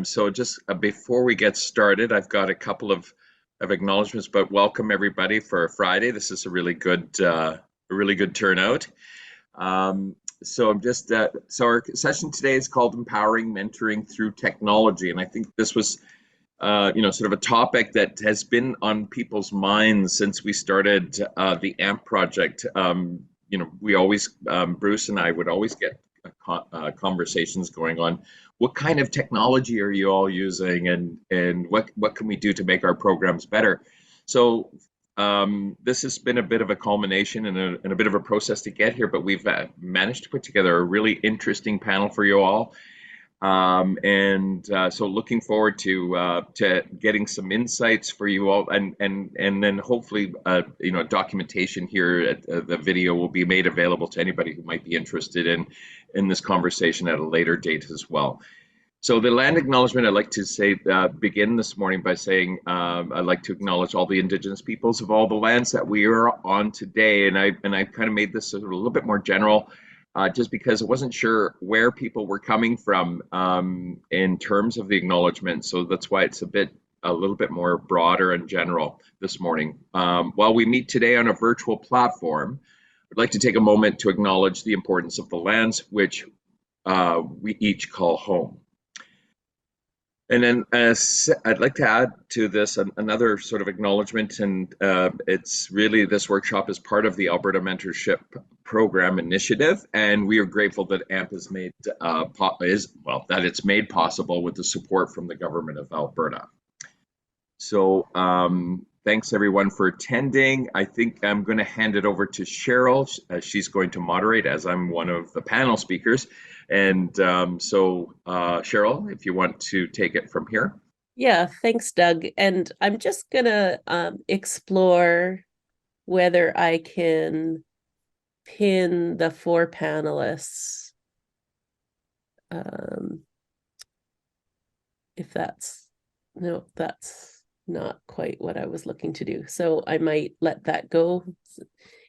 So just before we get started, I've got a couple of acknowledgements, but welcome everybody for Friday. This is a really good turnout. So I'm just so our session today is called Empowering Mentoring Through Technology, and I think this was sort of a topic that has been on people's minds since we started the AMP project. We always, Bruce and I would always get conversations going on. What kind of technology are you all using, and what can we do to make our programs better? So this has been a bit of a culmination and a bit of a process to get here, but we've managed to put together a really interesting panel for you all. So looking forward to getting some insights for you all, and then hopefully documentation here. The video will be made available to anybody who might be interested in this conversation at a later date as well. So the land acknowledgement, I'd like to say begin this morning by saying I'd like to acknowledge all the Indigenous peoples of all the lands that we are on today, and I kind of made this a little bit more general. Just because I wasn't sure where people were coming from in terms of the acknowledgement. So that's why it's a little bit more broader and general this morning. While we meet today on a virtual platform, I'd like to take a moment to acknowledge the importance of the lands which we each call home. And then I'd like to add to this another sort of acknowledgement, and it's really, this workshop is part of the Alberta Mentorship Program initiative, and we are grateful that AMP is made that it's made possible with the support from the government of Alberta. So thanks everyone for attending. I think I'm going to hand it over to Cheryl. She's going to moderate as I'm one of the panel speakers. And Cheryl, if you want to take it from here. Yeah, thanks, Doug. And I'm just going to explore whether I can pin the 4 panelists. If that's not quite what I was looking to do. So I might let that go.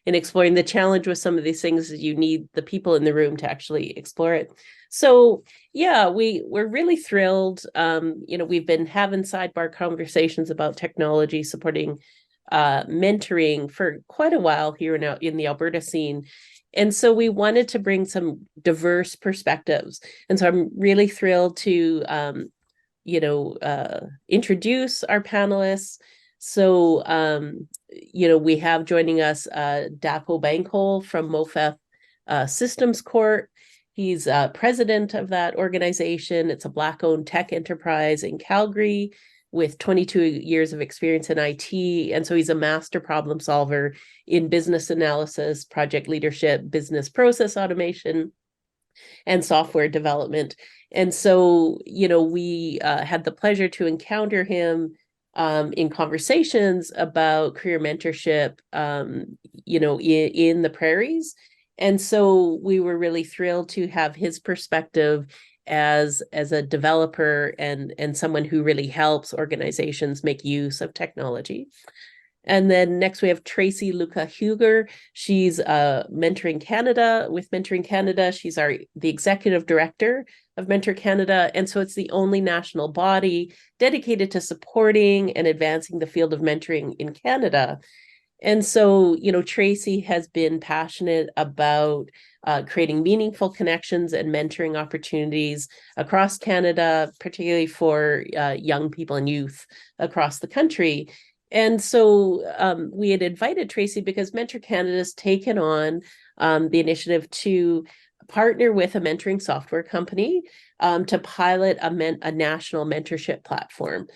In exploring the challenge with some of these things, is you need the people in the room to actually explore it. So yeah, we're really thrilled. We've been having sidebar conversations about technology supporting mentoring for quite a while here in the Alberta scene. And so we wanted to bring some diverse perspectives. And so I'm really thrilled to introduce our panelists. So, we have joining us Dapo Bankole from Mopheth Systems Court. He's president of that organization. It's a Black-owned tech enterprise in Calgary with 22 years of experience in IT. And so he's a master problem solver in business analysis, project leadership, business process automation, and software development. And so, we had the pleasure to encounter him in conversations about career mentorship, in the prairies. And so we were really thrilled to have his perspective as a developer and someone who really helps organizations make use of technology. And then next we have Tracy Luca-Huger. She's Mentoring Canada. With Mentoring Canada, she's the executive director of Mentor Canada. And so it's the only national body dedicated to supporting and advancing the field of mentoring in Canada. And so, Tracy has been passionate about creating meaningful connections and mentoring opportunities across Canada, particularly for young people and youth across the country. And so we had invited Tracy because Mentor Canada has taken on the initiative to partner with a mentoring software company to pilot a national mentorship platform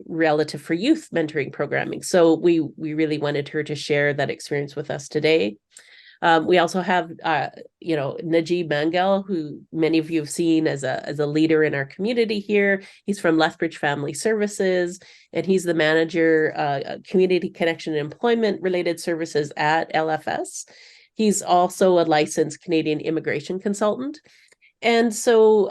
relative for youth mentoring programming. So we really wanted her to share that experience with us today. We also have, Najib Mangal, who many of you have seen as a leader in our community here. He's from Lethbridge Family Services, and he's the manager, community connection and employment related services at LFS. He's also a licensed Canadian immigration consultant. And so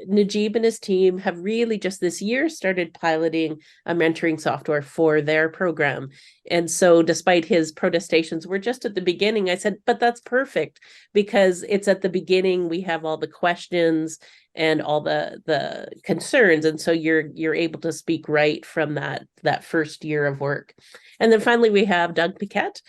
Najib and his team have really just this year started piloting a mentoring software for their program. And so despite his protestations, we're just at the beginning. I said, but that's perfect because it's at the beginning. We have all the questions and all the concerns. And so you're able to speak right from that first year of work. And then finally, we have Doug Piquette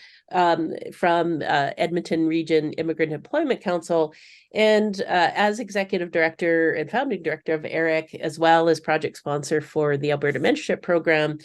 from Edmonton Region Immigrant Employment Council. And as executive director and founding director of ERIEC, as well as project sponsor for the Alberta Mentorship Program,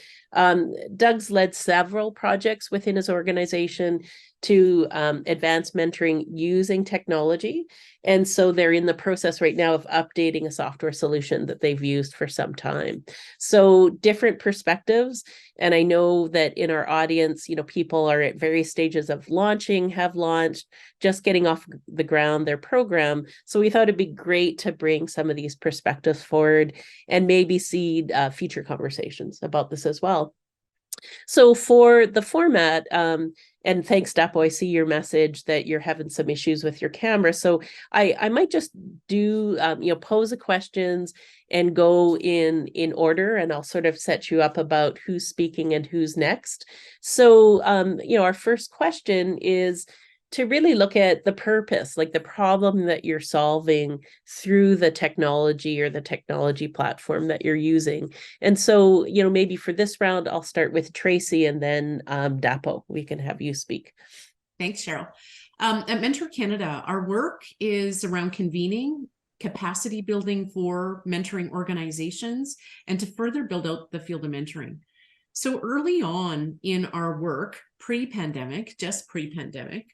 Doug's led several projects within his organization to advance mentoring using technology. And so they're in the process right now of updating a software solution that they've used for some time. So different perspectives. And I know that in our audience, people are at various stages of launching, have launched, just getting off the ground their program. So we thought it'd be great to bring some of these perspectives forward and maybe seed future conversations about this as well. So for the format, and thanks, Dapo, I see your message that you're having some issues with your camera. So I might just do, pose the questions and go in order, and I'll sort of set you up about who's speaking and who's next. So, our first question is to really look at the purpose, like the problem that you're solving through the technology or the technology platform that you're using. And so, maybe for this round, I'll start with Tracy, and then Dapo, we can have you speak. Thanks, Cheryl. At Mentor Canada, our work is around convening, capacity building for mentoring organizations, and to further build out the field of mentoring. So early on in our work, just pre-pandemic,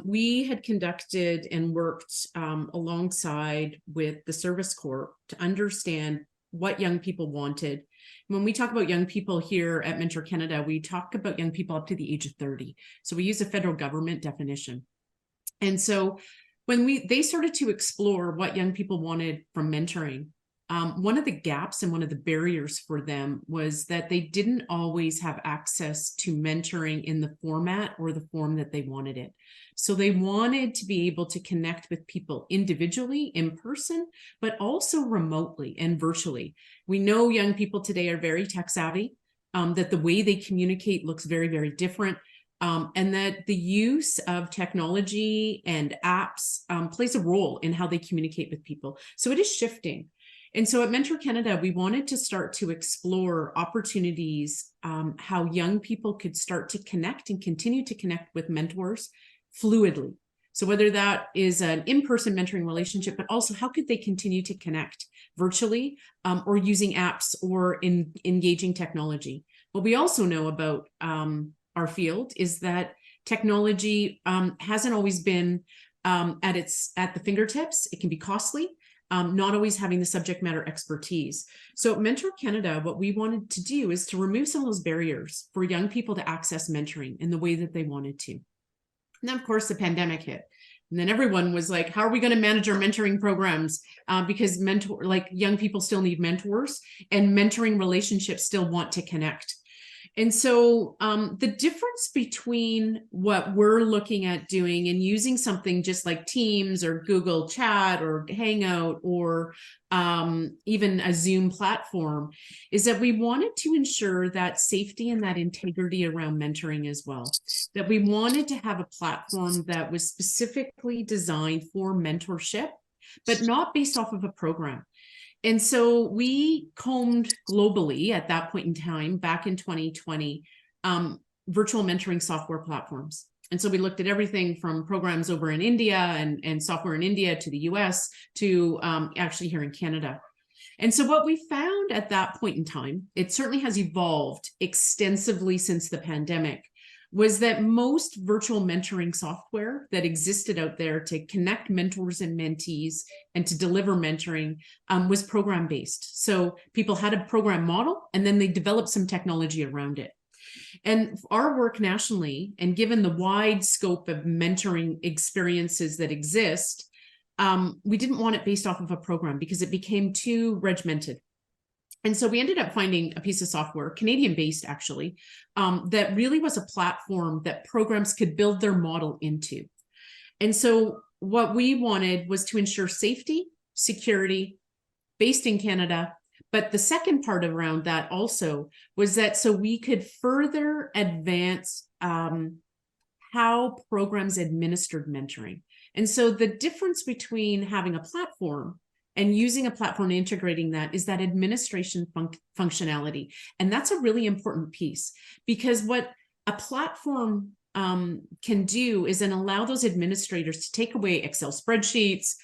we had conducted and worked alongside with the Service Corps to understand what young people wanted. When we talk about young people here at Mentor Canada, we talk about young people up to the age of 30. So we use a federal government definition. And so when they started to explore what young people wanted from mentoring, one of the gaps and one of the barriers for them was that they didn't always have access to mentoring in the format or the form that they wanted it. So they wanted to be able to connect with people individually, in person, but also remotely and virtually. We know young people today are very tech savvy, that the way they communicate looks very, very different. And that the use of technology and apps plays a role in how they communicate with people. So it is shifting. And so at Mentor Canada, we wanted to start to explore opportunities, how young people could start to connect and continue to connect with mentors fluidly. So whether that is an in-person mentoring relationship, but also how could they continue to connect virtually or using apps or engaging technology. What we also know about our field is that technology hasn't always been at the fingertips. It can be costly. Not always having the subject matter expertise. So at Mentor Canada, what we wanted to do is to remove some of those barriers for young people to access mentoring in the way that they wanted to. And then, of course, the pandemic hit. And then everyone was like, how are we going to manage our mentoring programs? Because young people still need mentors, and mentoring relationships still want to connect. And so the difference between what we're looking at doing and using something just like Teams or Google Chat or Hangout or even a Zoom platform is that we wanted to ensure that safety and that integrity around mentoring as well. That we wanted to have a platform that was specifically designed for mentorship, but not based off of a program. And so we combed globally at that point in time, back in 2020, virtual mentoring software platforms. And so we looked at everything from programs over in India and software in India to the US to actually here in Canada. And so what we found at that point in time, it certainly has evolved extensively since the pandemic, was that most virtual mentoring software that existed out there to connect mentors and mentees and to deliver mentoring was program-based. So people had a program model and then they developed some technology around it. And our work nationally, and given the wide scope of mentoring experiences that exist, we didn't want it based off of a program because it became too regimented. And so we ended up finding a piece of software, Canadian-based actually, that really was a platform that programs could build their model into. And so what we wanted was to ensure safety, security, based in Canada. But the second part around that also was that so we could further advance how programs administered mentoring. And so the difference between having a platform and using a platform and integrating that is that administration functionality. And that's a really important piece, because what a platform can do is then allow those administrators to take away Excel spreadsheets,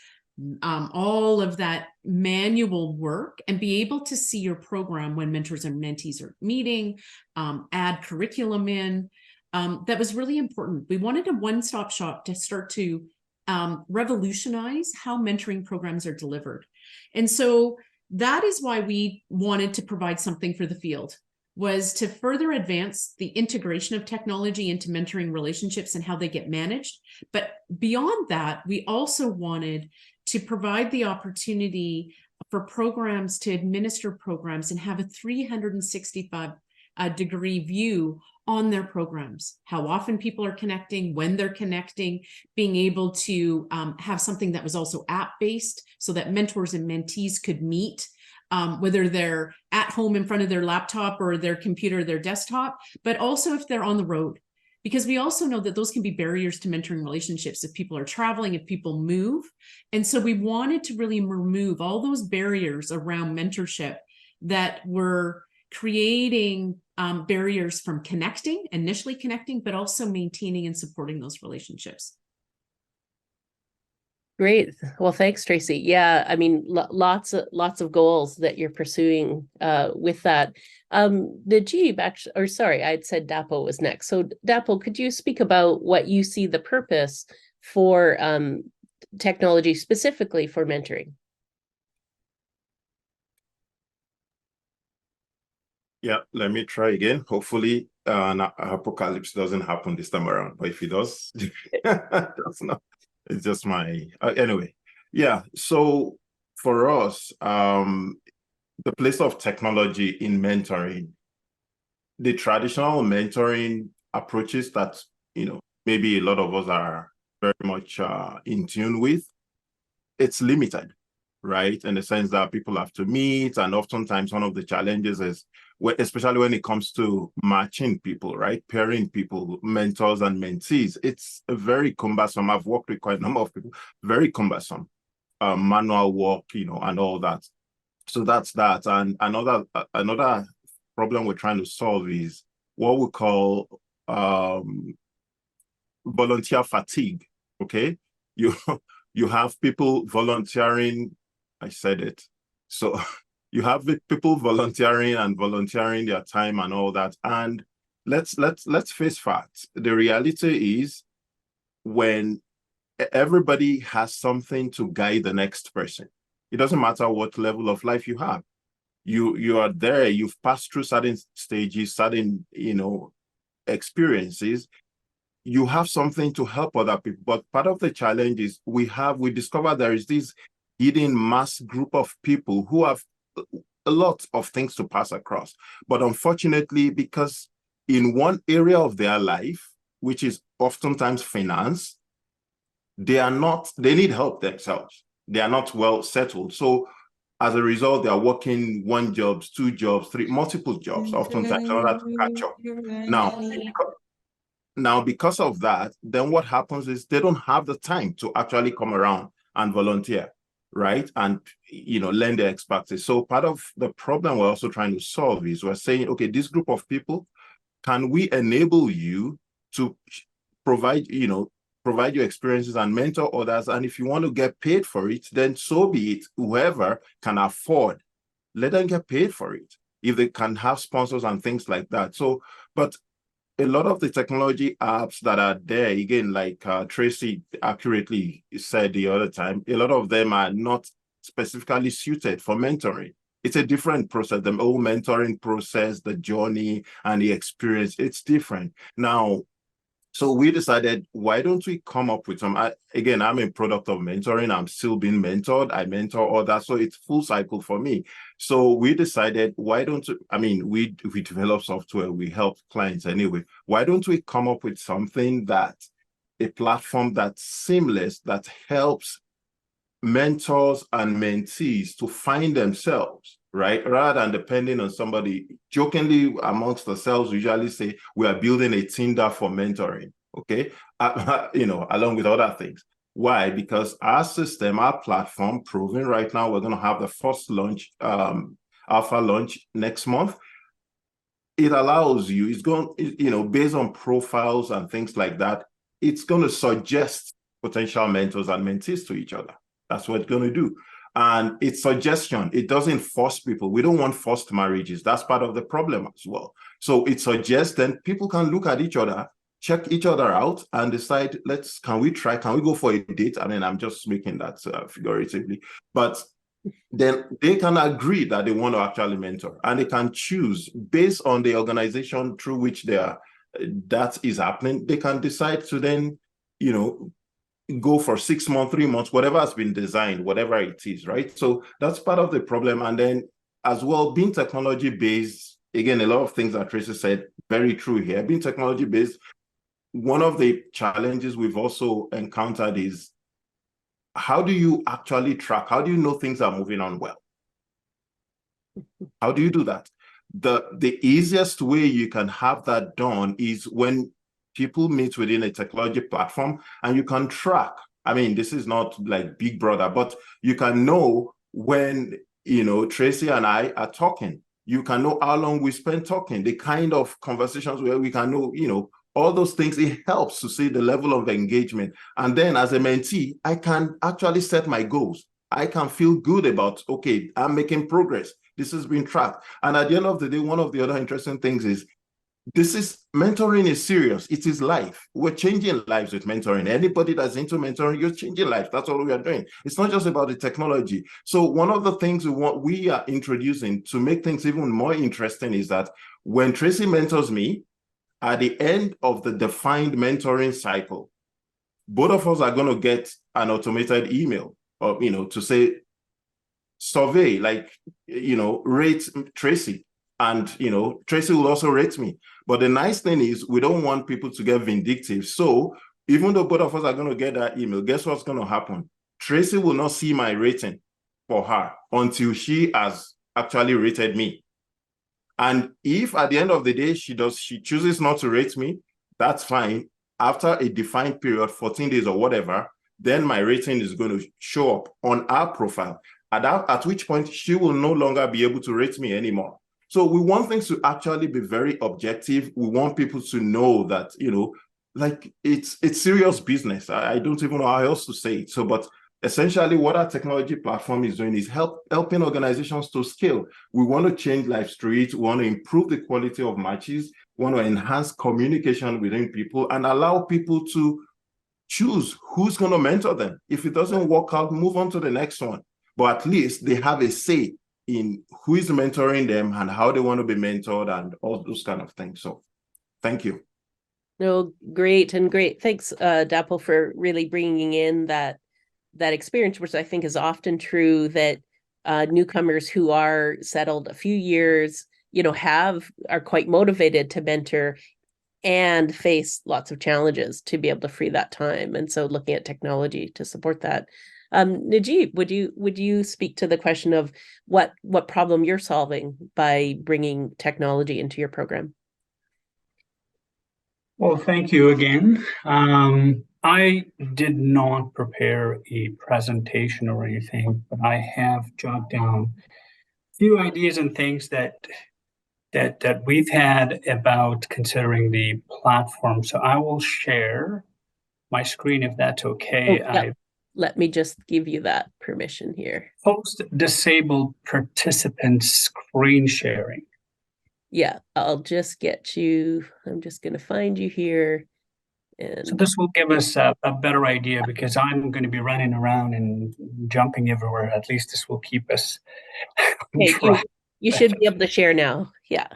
all of that manual work, and be able to see your program when mentors and mentees are meeting, add curriculum in. That was really important. We wanted a one-stop shop to start to revolutionize how mentoring programs are delivered. And so that is why we wanted to provide something for the field, was to further advance the integration of technology into mentoring relationships and how they get managed. But beyond that, we also wanted to provide the opportunity for programs to administer programs and have a 365-degree view on their programs, how often people are connecting, when they're connecting, being able to have something that was also app-based so that mentors and mentees could meet, whether they're at home in front of their laptop or their computer or their desktop, but also if they're on the road. Because we also know that those can be barriers to mentoring relationships if people are traveling, if people move. And so we wanted to really remove all those barriers around mentorship that were creating barriers from initially connecting, but also maintaining and supporting those relationships. Great. Well, thanks, Tracy. Yeah, I mean, lots of goals that you're pursuing with that. Najib, actually, or sorry, I'd said Dapo was next. So Dapo, could you speak about what you see the purpose for technology specifically for mentoring? Yeah, let me try again. Hopefully, an apocalypse doesn't happen this time around. But if it does, that's not. It's just my anyway. Yeah. So for us, the place of technology in mentoring, the traditional mentoring approaches that maybe a lot of us are very much in tune with, it's limited, right? In the sense that people have to meet, and oftentimes one of the challenges is, especially when it comes to matching people, right? Pairing people, mentors and mentees, it's a very cumbersome. I've worked with quite a number of people, very cumbersome, manual work, and all that. So that's that. And another problem we're trying to solve is what we call volunteer fatigue. Okay, you have people volunteering. I said it. So you have people volunteering their time and all that. And let's face facts. The reality is, when everybody has something to guide the next person, it doesn't matter what level of life you have. You are there. You've passed through certain stages, certain experiences. You have something to help other people. But part of the challenge is we discover there is this hidden mass group of people who have a lot of things to pass across. But unfortunately, because in one area of their life, which is oftentimes finance, they need help themselves. They are not well settled. So as a result, they are working 1 job, 2 jobs, 3, multiple jobs, oftentimes in order to catch up. Now, because of that, then what happens is they don't have the time to actually come around and volunteer, right? And, lend their expertise. So part of the problem we're also trying to solve is we're saying, okay, this group of people, can we enable you to provide your experiences and mentor others? And if you want to get paid for it, then so be it. Whoever can afford, let them get paid for it. If they can have sponsors and things like that. So, but a lot of the technology apps that are there, again, like Tracy accurately said the other time, a lot of them are not specifically suited for mentoring. It's a different process. The whole mentoring process, the journey and the experience, it's different. Now, so we decided, why don't we come up with some, again, I'm a product of mentoring. I'm still being mentored. I mentor others. So it's full cycle for me. So we decided, why don't we develop software, we help clients anyway. Why don't we come up with something a platform that's seamless, that helps mentors and mentees to find themselves, right? Rather than depending on somebody. Jokingly amongst ourselves, we usually say we are building a Tinder for mentoring, okay? Along with other things. Why? Because our system, our platform, proven right now, we're going to have the first launch, alpha launch next month. It allows you, it's going, based on profiles and things like that, it's going to suggest potential mentors and mentees to each other. That's what it's going to do. And it's suggestion. It doesn't force people. We don't want forced marriages. That's part of the problem as well. So it suggests then people can look at each other, check each other out, and decide, can we go for a date? I mean, I'm just making that figuratively, but then they can agree that they want to actually mentor, and they can choose based on the organization through which that is happening. They can decide to then, go for 6 months, 3 months, whatever has been designed, whatever it is, right? So that's part of the problem. And then as well, being technology-based, again, a lot of things that Tracy said, very true here. Being technology-based, one of the challenges we've also encountered is, how do you actually track? How do you know things are moving on well? How do you do that? The easiest way you can have that done is when people meet within a technology platform and you can track. I mean, this is not like Big Brother, but you can know when, Tracy and I are talking. You can know how long we spend talking, the kind of conversations where we can know, all those things. It helps to see the level of engagement. And then as a mentee, I can actually set my goals. I can feel good about, okay, I'm making progress. This has been tracked. And at the end of the day, one of the other interesting things is, mentoring is serious. It is life. We're changing lives with mentoring. Anybody that's into mentoring, you're changing lives. That's all we are doing. It's not just about the technology. So one of the things we are introducing to make things even more interesting is that when Tracy mentors me, at the end of the defined mentoring cycle, both of us are going to get an automated email, or, to say, survey, rate Tracy. And, Tracy will also rate me. But the nice thing is, we don't want people to get vindictive. So even though both of us are going to get that email, guess what's going to happen? Tracy will not see my rating for her until she has actually rated me. And if at the end of the day, she chooses not to rate me, that's fine. After a defined period, 14 days or whatever, then my rating is going to show up on our profile. At which point she will no longer be able to rate me anymore. So we want things to actually be very objective. We want people to know that, it's serious business. I don't even know how else to say it. So, but essentially what our technology platform is doing is helping organizations to scale. We want to change lives through it. We want to improve the quality of matches. We want to enhance communication within people and allow people to choose who's going to mentor them. If it doesn't work out, move on to the next one. But at least they have a say in who is mentoring them and how they want to be mentored and all those kind of things. So thank you. No, great. Thanks, Dapo, for really bringing in that experience, which I think is often true, that newcomers who are settled a few years, are quite motivated to mentor and face lots of challenges to be able to free that time. And so looking at technology to support that. Najib, would you speak to the question of what problem you're solving by bringing technology into your program? Well, thank you again. I did not prepare a presentation or anything, but I have jotted down a few ideas and things that we've had about considering the platform. So I will share my screen if that's okay. Oh, yeah. Let me just give you that permission here. Post disabled participant screen sharing. Yeah, I'll just get you. I'm just going to find you here. And so this will give us a better idea, because I'm going to be running around and jumping everywhere. At least this will keep us. Okay, you should be able to share now. Yeah.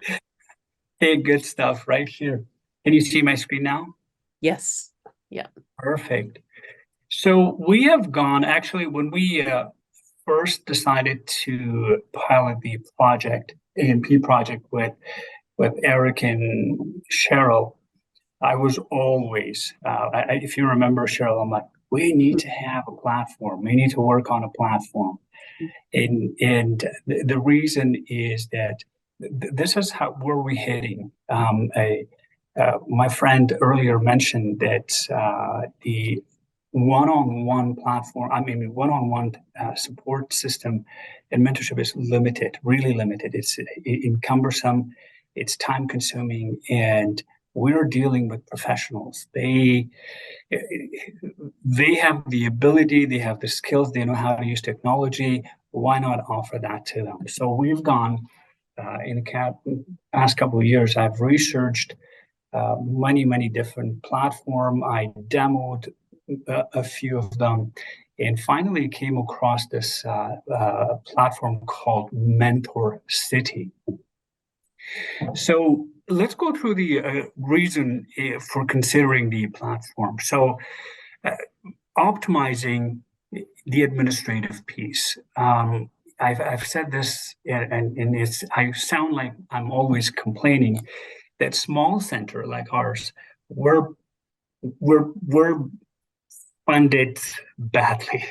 Hey, good stuff right here. Can you see my screen now? Yes. Yeah. Perfect. So we have gone, actually, when we first decided to pilot the project, AMP project with ERIEC and Cheryl, I was always, if you remember, Cheryl, I'm like, we need to have a platform. We need to work on a platform. And the reason is that this is where we're heading. My friend earlier mentioned that the one-on-one platform, one-on-one support system and mentorship is limited, really limited. It's cumbersome, it's time-consuming, and we're dealing with professionals. They have the ability, they have the skills, they know how to use technology. Why not offer that to them? So we've gone in the past couple of years, I've researched many different platforms. I demoed a few of them, and finally came across this platform called Mentor City. So let's go through the reason for considering the platform. So optimizing the administrative piece. I've said this, and I sound like I'm always complaining that small center like ours, we're funded badly.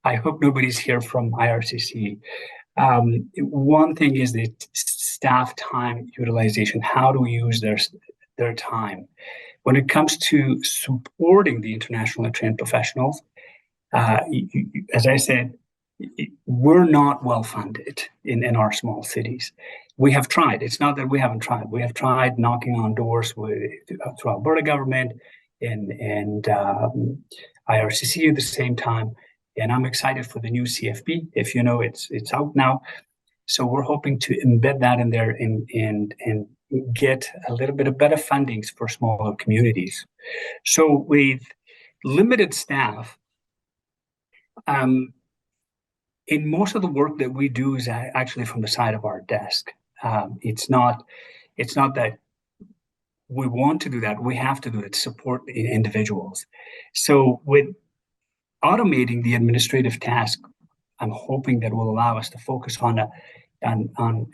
I hope nobody's here from IRCC. One thing is the staff time utilization. How do we use their time? When it comes to supporting the internationally trained professionals, as I said, we're not well funded in our small cities. We have tried. It's not that we haven't tried. We have tried knocking on doors through Alberta government and IRCC at the same time. And I'm excited for the new CFP. If you know, it's out now. So we're hoping to embed that in there and get a little bit of better fundings for smaller communities. So with limited staff, in most of the work that we do is actually from the side of our desk. It's not that we want to do that. We have to do it to support individuals. So with automating the administrative task, I'm hoping that will allow us to focus on a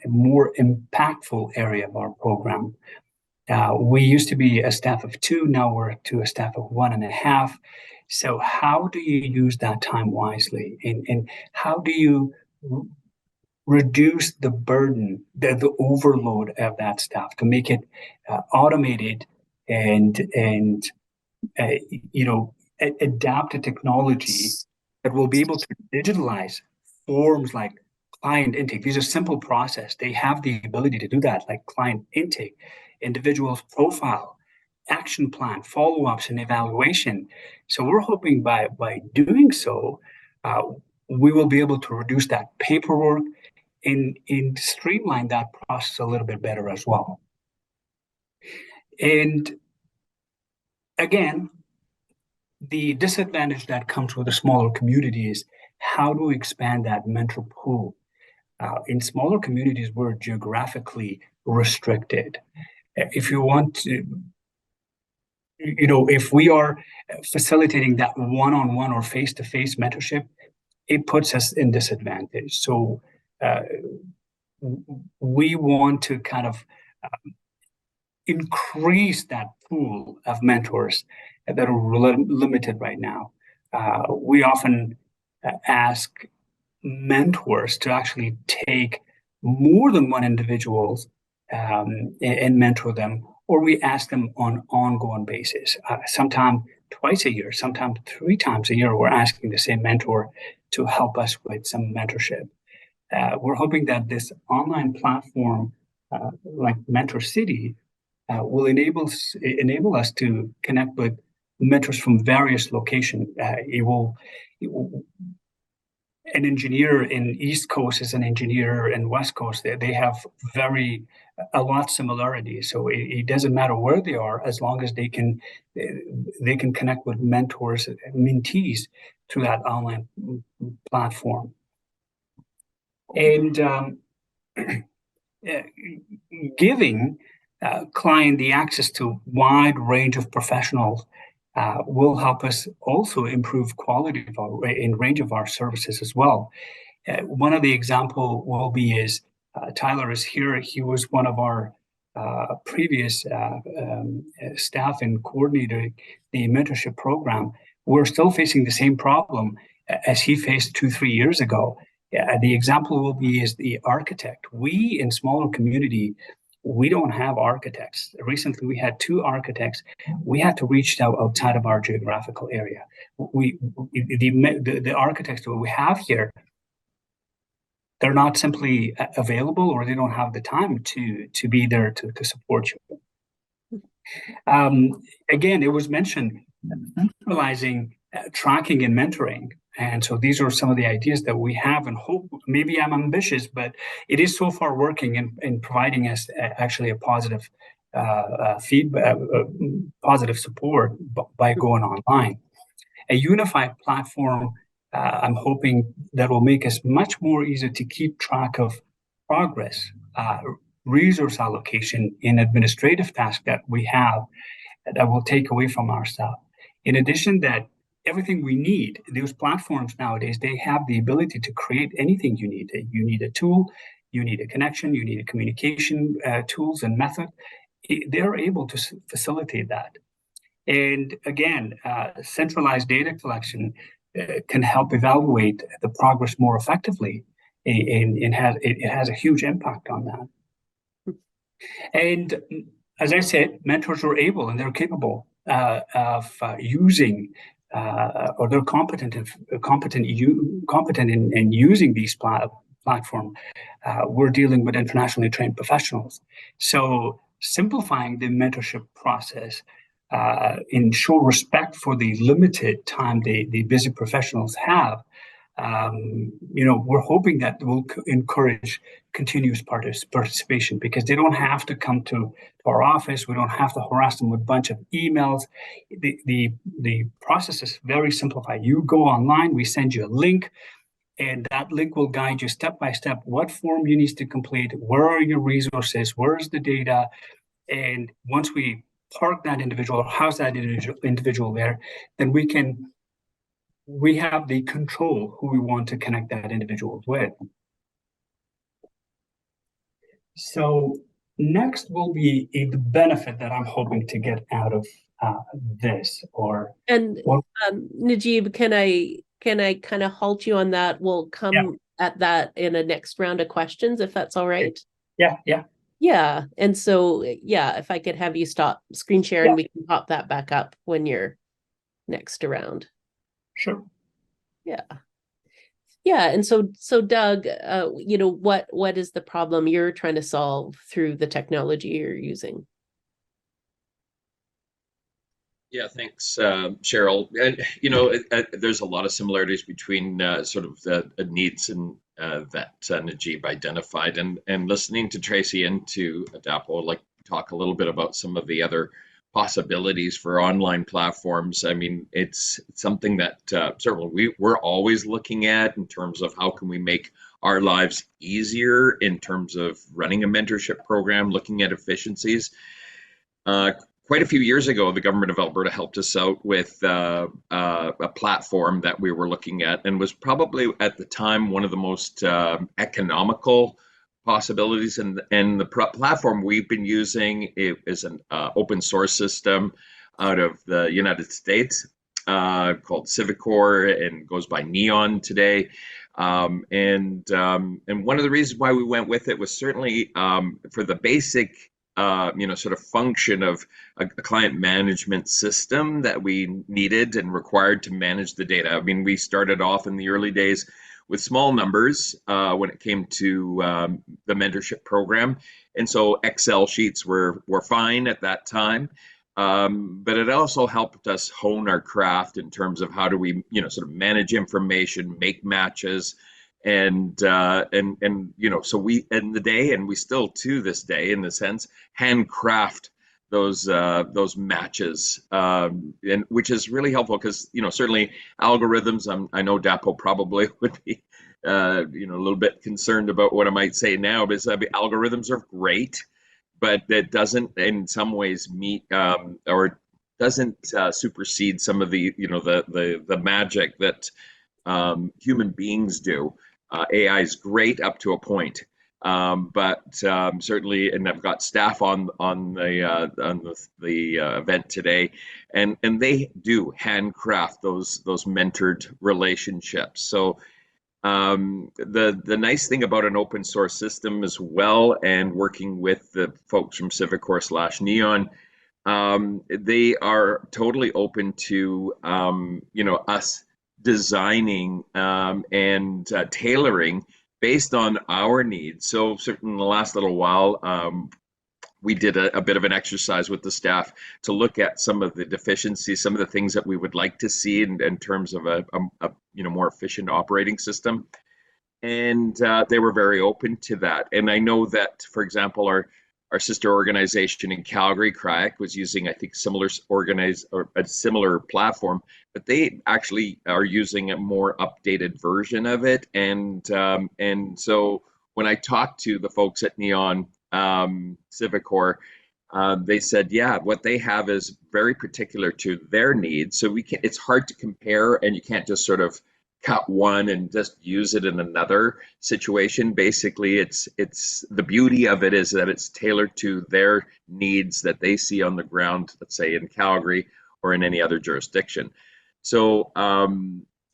more impactful area of our program. We used to be a staff of 2, now we're to a staff of 1.5. So how do you use that time wisely? And how do you reduce the burden, the overload of that staff to make it automated and adapt to technology that will be able to digitalize forms like client intake. These are simple process. They have the ability to do that, like client intake, individual's profile, action plan, follow-ups, and evaluation. So we're hoping by doing so, we will be able to reduce that paperwork and streamline that process a little bit better as well. And again, the disadvantage that comes with a smaller community is how to expand that mentor pool. In smaller communities, we're geographically restricted. If you want to, if we are facilitating that one-on-one or face-to-face mentorship, it puts us in disadvantage. So we want to kind of increase that pool of mentors that are limited right now. We often ask mentors to actually take more than one individual and mentor them, or we ask them on ongoing basis. Sometimes twice a year, sometimes 3 times a year, we're asking the same mentor to help us with some mentorship. We're hoping that this online platform, like Mentor City, will enable us to connect with mentors from various locations. An engineer in East Coast is an engineer in West Coast. They have a lot of similarities. So it doesn't matter where they are, as long as they can connect with mentors, mentees through that online platform. And giving client the access to wide range of professionals will help us also improve quality of and range of our services as well. One of the example will be is Tyler is here. He was one of our previous staff and coordinator the mentorship program. We're still facing the same problem as he faced 2-3 years ago. The example will be is the architect. We in smaller community, we don't have architects. Recently, we had 2 architects. We had to reach out outside of our geographical area. The architects that we have here, they're not simply available, or they don't have the time to be there to support you. Again, it was mentioned centralizing tracking and mentoring. And so these are some of the ideas that we have, and hope, maybe I'm ambitious, but it is so far working in providing us actually a positive feedback, positive support by going online. A unified platform, I'm hoping that will make us much more easy to keep track of progress, resource allocation in administrative tasks that we have that will take away from our staff. In addition, that everything we need, those platforms nowadays, they have the ability to create anything you need. You need a tool, you need a connection, you need a communication tools and method. They're able to facilitate that. And again, centralized data collection can help evaluate the progress more effectively, and it has a huge impact on that. And as I said, mentors are able and they're capable of using, or they're competent in using these platform. We're dealing with internationally trained professionals, so simplifying the mentorship process, in show respect for the limited time the busy professionals have. We're hoping that will encourage continuous participation, because they don't have to come to our office. We don't have to harass them with a bunch of emails. The process is very simplified. You go online, we send you a link, and that link will guide you step by step what form you need to complete, where are your resources, where's the data. And once we park that individual or house that individual there, then we have the control who we want to connect that individual with. So next will be the benefit that I'm hoping to get out of this. Najib, can I kind of halt you on that? We'll come at that in a next round of questions, if that's all right. Yeah. And so, if I could have you stop screen share and we can pop that back up when you're next around. Sure. Yeah. And so Doug, what is the problem you're trying to solve through the technology you're using? Yeah, thanks, Cheryl. And there's a lot of similarities between sort of the needs and that Najib identified, and listening to Tracy and to Dapo, like talk a little bit about some of the other possibilities for online platforms. I mean, it's something that certainly we're always looking at in terms of how can we make our lives easier in terms of running a mentorship program, looking at efficiencies. Quite a few years ago, the government of Alberta helped us out with a platform that we were looking at, and was probably at the time one of the most economical possibilities. And the platform we've been using is an open source system out of the United States called Civicor, and goes by Neon today. And one of the reasons why we went with it was certainly for the basic sort of function of a client management system that we needed and required to manage the data. I mean, we started off in the early days with small numbers when it came to the mentorship program, and so Excel sheets were fine at that time. But it also helped us hone our craft in terms of how do we, sort of manage information, make matches. And so we, in the day, and we still to this day, in the sense, handcraft those matches, and which is really helpful, because certainly algorithms. I know Dapo probably would be a little bit concerned about what I might say now, but algorithms are great, but that doesn't in some ways meet or doesn't supersede some of the the magic that human beings do. AI is great up to a point, but certainly, and I've got staff on the event today, and they do handcraft those mentored relationships. So The nice thing about an open source system as well, and working with the folks from Civicor/Neon, they are totally open to us designing and tailoring based on our needs. So certainly in the last little while, we did a bit of an exercise with the staff to look at some of the deficiencies, some of the things that we would like to see in terms of a more efficient operating system. And they were very open to that. And I know that, for example, our sister organization in Calgary, CRIAC, was using, I think, a similar platform, but they actually are using a more updated version of it. And so when I talked to the folks at Neon, Civicor, they said, yeah, what they have is very particular to their needs. So it's hard to compare, and you can't just sort of cut one and just use it in another situation. Basically, it's the beauty of it is that it's tailored to their needs that they see on the ground, let's say in Calgary or in any other jurisdiction. So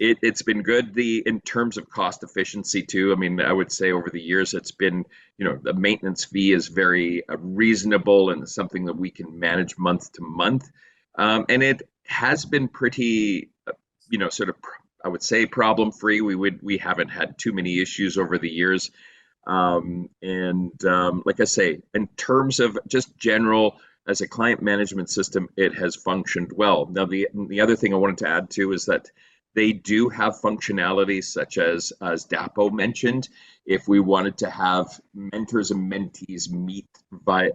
it's been good in terms of cost efficiency too. I mean, I would say over the years it's been, the maintenance fee is very reasonable and something that we can manage month to month. And it has been pretty, sort of, I would say, problem free. We haven't had too many issues over the years. Like I say, in terms of just general, as a client management system, it has functioned well. Now, the other thing I wanted to add too is that they do have functionalities such as Dapo mentioned. If we wanted to have mentors and mentees meet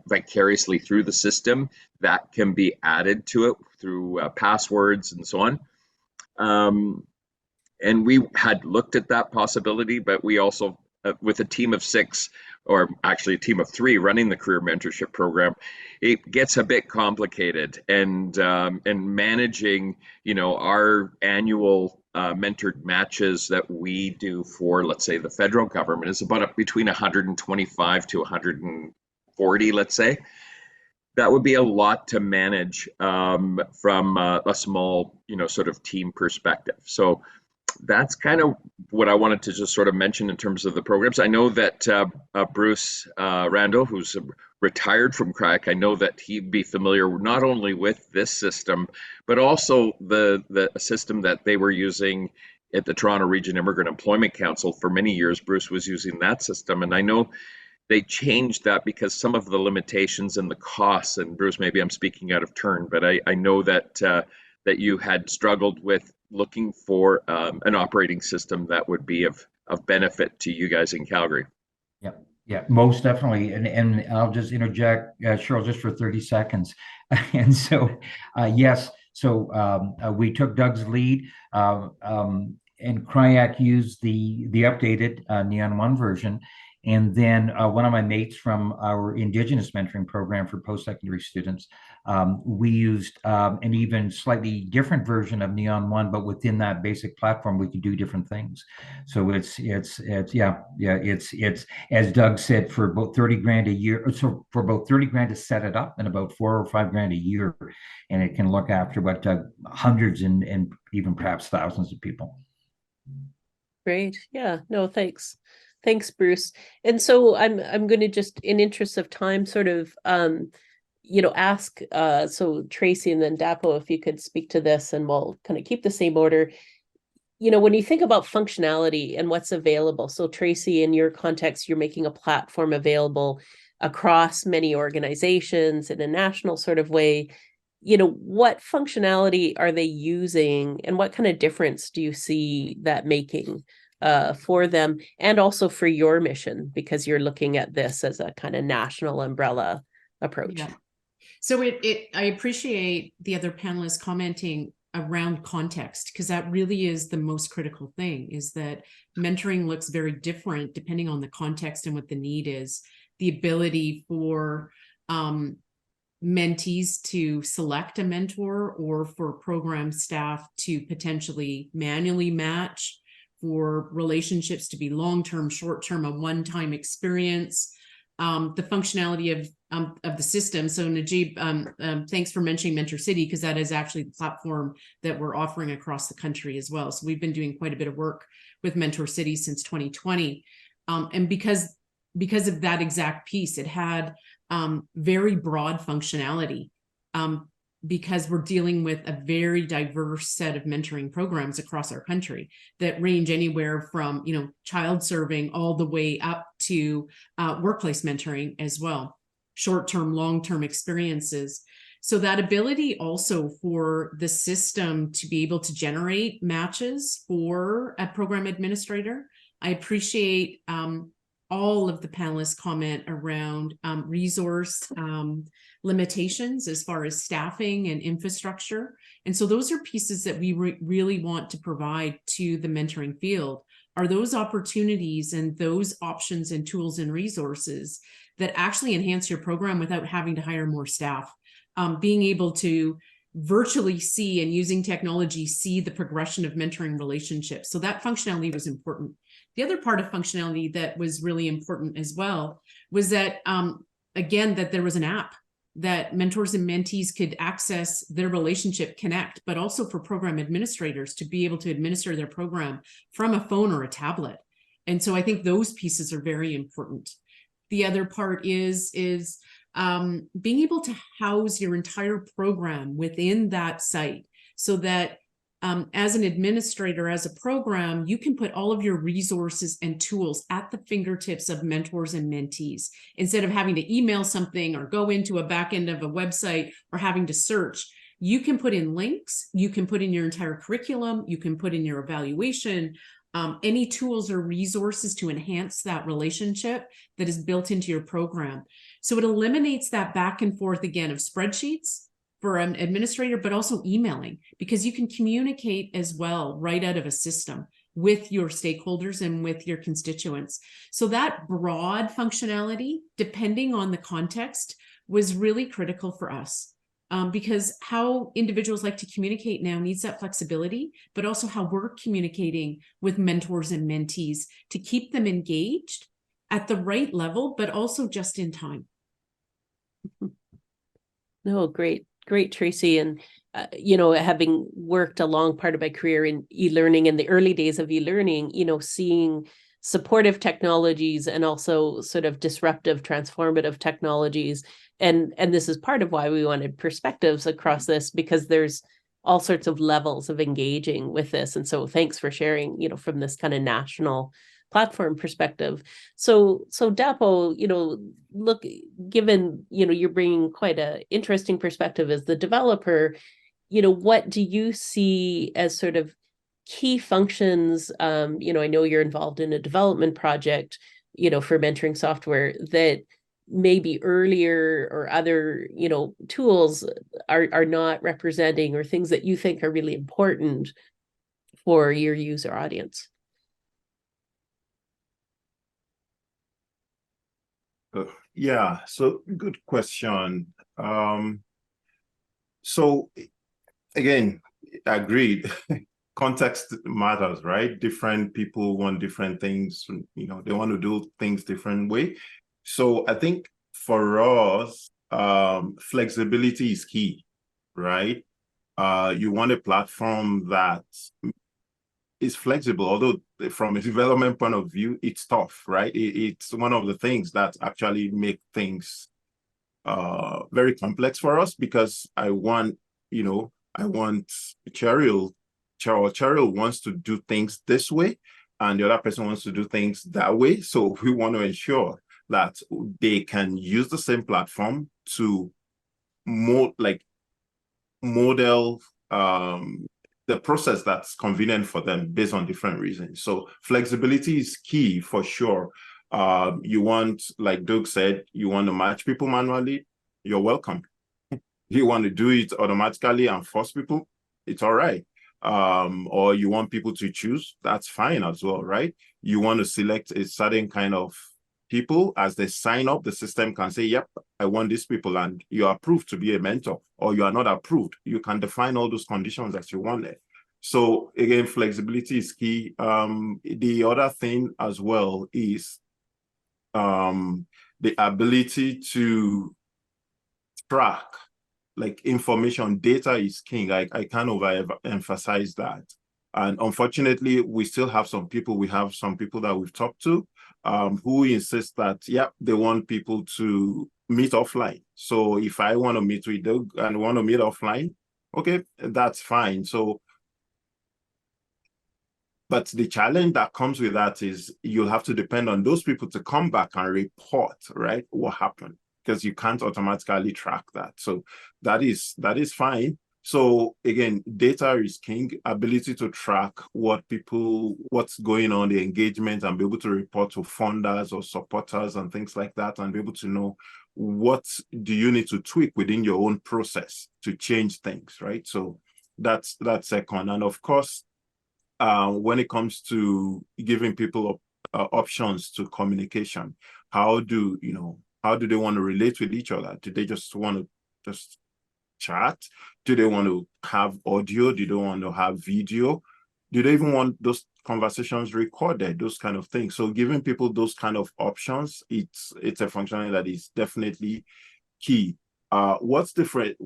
vicariously through the system, that can be added to it through passwords and so on. And we had looked at that possibility, but we also, with a team of 6, or actually a team of 3 running the career mentorship program, it gets a bit complicated. And managing, our annual mentored matches that we do for, let's say, the federal government is about between 125 to 140, let's say. That would be a lot to manage from a small, sort of team perspective. So that's kind of what I wanted to just sort of mention in terms of the programs. I know that Bruce Randall, who's retired from CRIAC, I know that he'd be familiar not only with this system, but also the system that they were using at the Toronto Region Immigrant Employment Council for many years. Bruce was using that system, and I know they changed that because some of the limitations and the costs, and Bruce, maybe I'm speaking out of turn, but I know that that you had struggled with looking for an operating system that would be of benefit to you guys in Calgary. Yeah, most definitely. And I'll just interject, Cheryl, just for 30 seconds. And so, yes, so we took Doug's lead, and CRIAC used the updated Neon 1 version. And then one of my mates from our Indigenous mentoring program for post-secondary students, we used an even slightly different version of Neon 1, but within that basic platform, we could do different things. So it's as Doug said, for about 30 grand a year. So for about 30 grand to set it up, and about 4 or 5 grand a year, and it can look after what hundreds and even perhaps thousands of people. Great. Yeah. No, thanks. Thanks, Bruce. And so I'm going to just, in interest of time, sort of, ask, so Tracy and then Dapo, if you could speak to this, and we'll kind of keep the same order. When you think about functionality and what's available, so Tracy, in your context, you're making a platform available across many organizations in a national sort of way. What functionality are they using, and what kind of difference do you see that making for them, and also for your mission, because you're looking at this as a kind of national umbrella approach? Yeah. So I appreciate the other panelists commenting around context, because that really is the most critical thing, is that mentoring looks very different depending on the context and what the need is. The ability for mentees to select a mentor, or for program staff to potentially manually match, for relationships to be long-term, short-term, a one-time experience. The functionality of the system. So Najib, thanks for mentioning Mentor City, because that is actually the platform that we're offering across the country as well. So we've been doing quite a bit of work with Mentor City since 2020. And because of that exact piece, it had very broad functionality, because we're dealing with a very diverse set of mentoring programs across our country that range anywhere from, child serving all the way up to workplace mentoring as well, short-term, long-term experiences. So that ability also for the system to be able to generate matches for a program administrator. I appreciate all of the panelists' comment around resource limitations as far as staffing and infrastructure. And so those are pieces that we really want to provide to the mentoring field, are those opportunities and those options and tools and resources that actually enhance your program without having to hire more staff. Being able to virtually see and using technology, see the progression of mentoring relationships. So that functionality was important. The other part of functionality that was really important as well was that, again, that there was an app that mentors and mentees could access their relationship, connect, but also for program administrators to be able to administer their program from a phone or a tablet. And so I think those pieces are very important. The other part is being able to house your entire program within that site, so that as an administrator, as a program, you can put all of your resources and tools at the fingertips of mentors and mentees, instead of having to email something or go into a back end of a website or having to search. You can put in links, you can put in your entire curriculum, you can put in your evaluation, any tools or resources to enhance that relationship that is built into your program. So it eliminates that back and forth again of spreadsheets for an administrator, but also emailing, because you can communicate as well right out of a system with your stakeholders and with your constituents. So that broad functionality, depending on the context, was really critical for us. Because how individuals like to communicate now needs that flexibility, but also how we're communicating with mentors and mentees to keep them engaged at the right level, but also just in time. No, great, Tracy. And, having worked a long part of my career in e-learning, in the early days of e-learning, seeing supportive technologies and also sort of disruptive, transformative technologies. And this is part of why we wanted perspectives across this, because there's all sorts of levels of engaging with this. And so thanks for sharing, from this kind of national platform perspective. So Dapo, look, given, you're bringing quite an interesting perspective as the developer, what do you see as sort of key functions? I know you're involved in a development project, for mentoring software that maybe earlier or other, tools are not representing, or things that you think are really important for your user audience. Yeah, so good question. So again, agreed. Context matters, right? Different people want different things, they want to do things different way. So I think for us, flexibility is key, right? You want a platform that is flexible, although from a development point of view, it's tough, right? It's one of the things that actually make things very complex for us, because I want Cheryl wants to do things this way, and the other person wants to do things that way. So we want to ensure that they can use the same platform to model the process that's convenient for them based on different reasons. So flexibility is key for sure. You want, like Doug said, you want to match people manually, you're welcome. You want to do it automatically and force people, it's all right. Or you want people to choose, that's fine as well, right? You want to select a certain kind of people. As they sign up, the system can say, yep, I want these people, and you're approved to be a mentor, or you are not approved. You can define all those conditions that you want there. So again, flexibility is key. The other thing as well is the ability to track, like information, data is king. I can't overemphasize that. And unfortunately, we still have some people, that we've talked to who insist that, they want people to meet offline. So if I want to meet with Doug and want to meet offline, okay, that's fine. So, but the challenge that comes with that is you'll have to depend on those people to come back and report, right, what happened, because you can't automatically track that. So that is fine. So again, data is king. Ability to track what's going on, the engagement, and be able to report to funders or supporters and things like that, and be able to know what do you need to tweak within your own process to change things, right? So that's second. And of course, when it comes to giving people options to communication, how do they want to relate with each other? Do they just want to just chat? Do they want to have audio? Do they want to have video? Do they even want those conversations recorded? Those kind of things. So giving people those kind of options, it's a functionality that is definitely key. What's different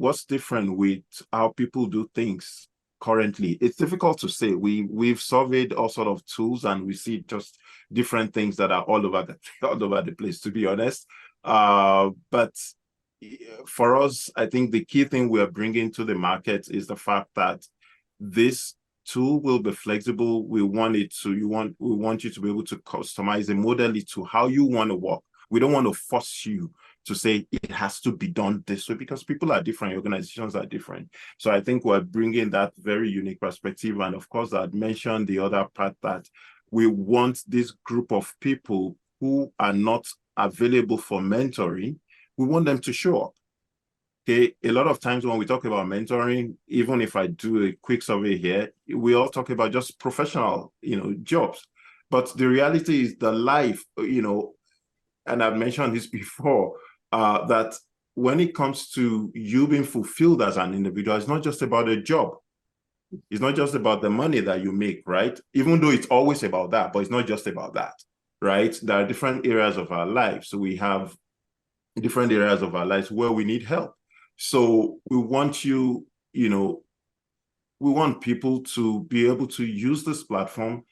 with how people do things currently? It's difficult to say. We've surveyed all sort of tools, and we see just different things that are all over the place, to be honest. But for us, I think the key thing we are bringing to the market is the fact that this tool will be flexible. We want you to be able to customize and model it to how you want to work. We don't want to force you to say it has to be done this way, because people are different, organizations are different. So I think we're bringing that very unique perspective. And of course, I'd mentioned the other part, that we want this group of people who are not available for mentoring, we want them to show up. Okay, a lot of times when we talk about mentoring, even if I do a quick survey here, we all talk about just professional, jobs. But the reality is the life, and I've mentioned this before, that when it comes to you being fulfilled as an individual, it's not just about a job. It's not just about the money that you make, right? Even though it's always about that, but it's not just about that, right? There are different areas of our lives. So we have different areas of our lives where we need help. So we want we want people to be able to use this platform,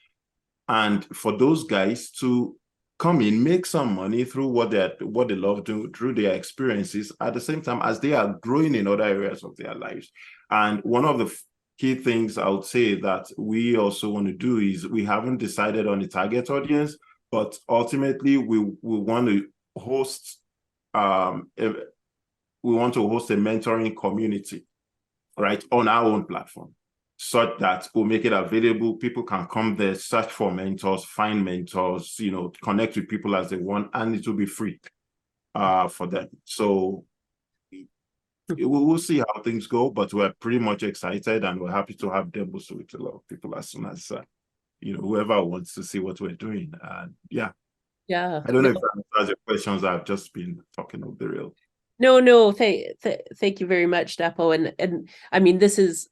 and for those guys to come in, make some money through what they love doing, through their experiences, at the same time as they are growing in other areas of their lives. And one of the key things I would say that we also want to do is, we haven't decided on the target audience, but ultimately we want to host a mentoring community, right, on our own platform, such that we'll make it available. People can come there, search for mentors, find mentors, connect with people as they want, and it will be free for them. So we'll see how things go, but we're pretty much excited, and we're happy to have demos with a lot of people as soon as whoever wants to see what we're doing. And I don't know if that answers your questions. I've just been talking off the rail. No, thank you very much, Dapo. And I mean, this is,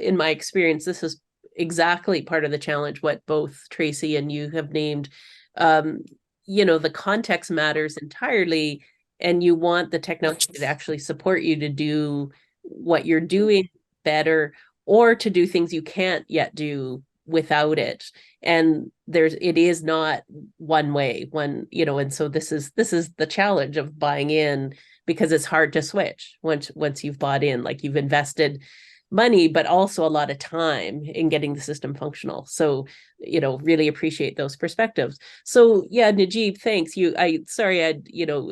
in my experience, this is exactly part of the challenge, what both Tracy and you have named. The context matters entirely, and you want the technology to actually support you to do what you're doing better, or to do things you can't yet do without it. And it is not one way, and so this is the challenge of buying in, because it's hard to switch once you've bought in, like you've invested money, but also a lot of time in getting the system functional. So, really appreciate those perspectives. So Najib, thanks. Sorry,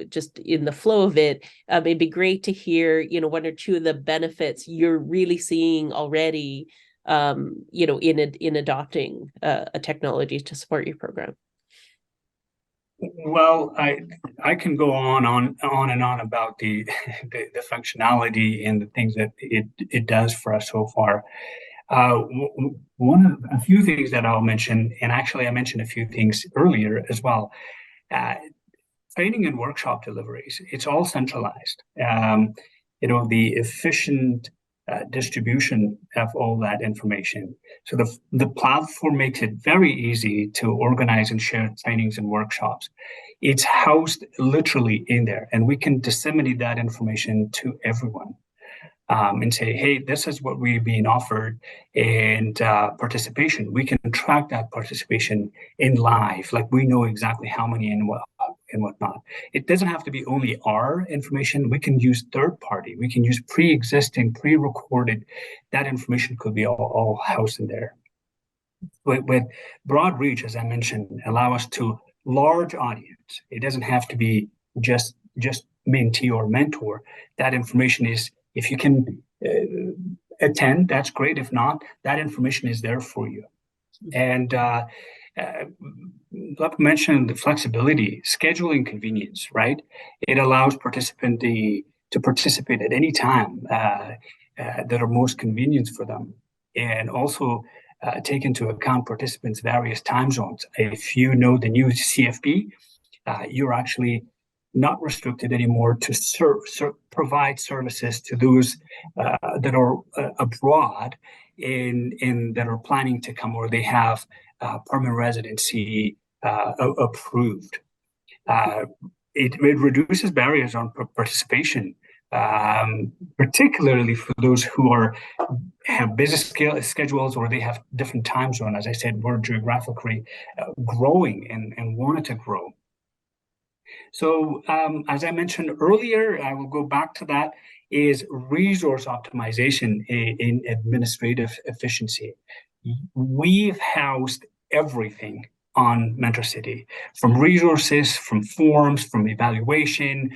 just in the flow of it, it'd be great to hear, one or two of the benefits you're really seeing already, in adopting a technology to support your program. Well, I can go on and on about the functionality and the things that it does for us so far. A few things that I'll mention, and actually I mentioned a few things earlier as well. Training and workshop deliveries, it's all centralized. The efficient distribution of all that information. So the platform makes it very easy to organize and share trainings and workshops. It's housed literally in there, and we can disseminate that information to everyone. And say, hey, this is what we're being offered, and participation. We can track that participation in live, like we know exactly how many and what and whatnot. It doesn't have to be only our information. We can use third party. We can use pre-existing, pre-recorded. That information could be all housed in there. With broad reach, as I mentioned, allow us to large audience. It doesn't have to be just mentee or mentor. That information is, if you can attend, that's great. If not, that information is there for you. And like mentioned, the flexibility, scheduling convenience, right? It allows participant to participate at any time that are most convenient for them. And also take into account participants' various time zones. If you know the new CFP, you're actually not restricted anymore to provide services to those that are abroad and that are planning to come, or they have permanent residency approved. It reduces barriers on participation, particularly for those who have busy schedules, or they have different time zone. As I said, we're geographically growing and wanted to grow. So as I mentioned earlier, I will go back to that, is resource optimization in administrative efficiency. We've housed everything on MentorCity, from resources, from forms, from evaluation,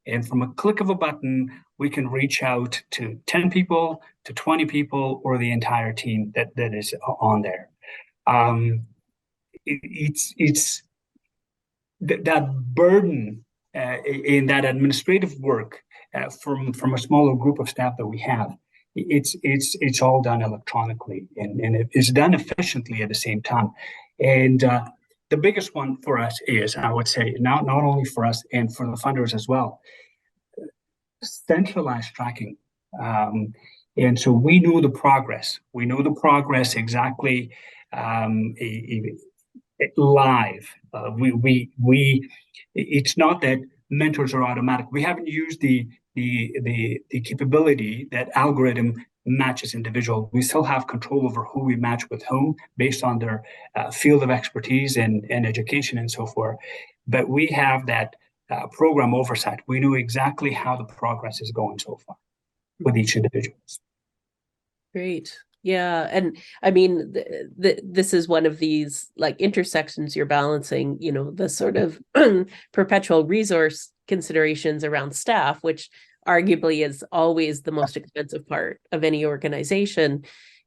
and from a click of a button, we can reach out to 10 people, to 20 people, or the entire team that is on there. It's that burden in that administrative work from a smaller group of staff that we have. It's all done electronically, and it is done efficiently at the same time. And the biggest one for us is, I would say, not only for us and for the funders as well, centralized tracking. And so we know the progress. We know the progress exactly live. It's not that mentors are automatic. We haven't used the capability that algorithm matches individual. We still have control over who we match with whom based on their field of expertise and education and so forth. But we have that program oversight. We know exactly how the progress is going so far with each individual. Great. Yeah. And I mean, this is one of these like intersections you're balancing, you know, the sort of perpetual resource considerations around staff, which arguably is always the most expensive part of any organization.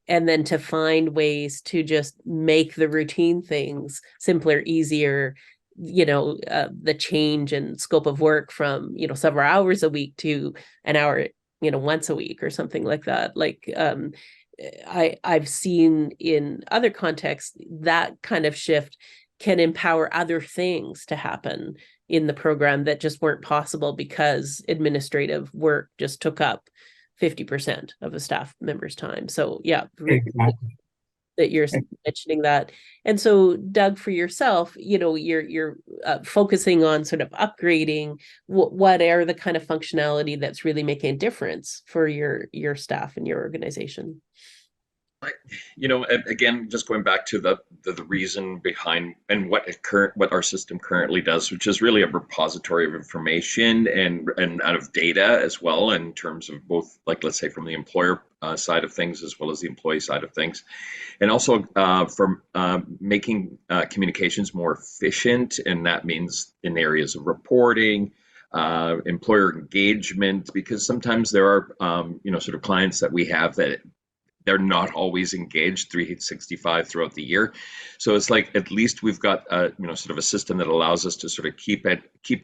And then to find ways to just make the routine things simpler, easier, you know, the change and scope of work from, you know, several hours a week to an hour, you know, once a week or something like that. Like, I've seen in other contexts that kind of shift can empower other things to happen in the program that just weren't possible because administrative work just took up 50% of a staff member's time. So yeah, exactly. That you're mentioning that. And so Doug, for yourself, you know, you're focusing on sort of upgrading. What are the kind of functionality that's really making a difference for your staff and your organization? You know, again, just going back to the reason behind and what our system currently does, which is really a repository of information and out of data as well, in terms of both, like, let's say, from the employer side of things as well as the employee side of things, and also from making communications more efficient, and that means in areas of reporting, employer engagement, because sometimes there are you know, sort of clients that we have that they're not always engaged 365 throughout the year. So it's like, at least we've got you know, sort of a system that allows us to sort of keep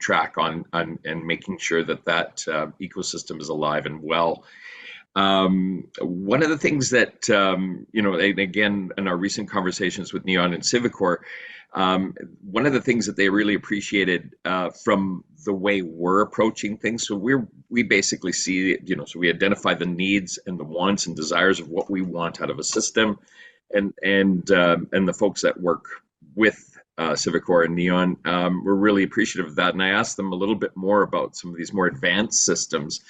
track on and making sure that ecosystem is alive and well. One of the things that, and again, in our recent conversations with Neon and Civicor, one of the things that they really appreciated from the way we're approaching things. So we basically see, so we identify the needs and the wants and desires of what we want out of a system, and the folks that work with Civicor and Neon were really appreciative of that. And I asked them a little bit more about some of these more advanced systems,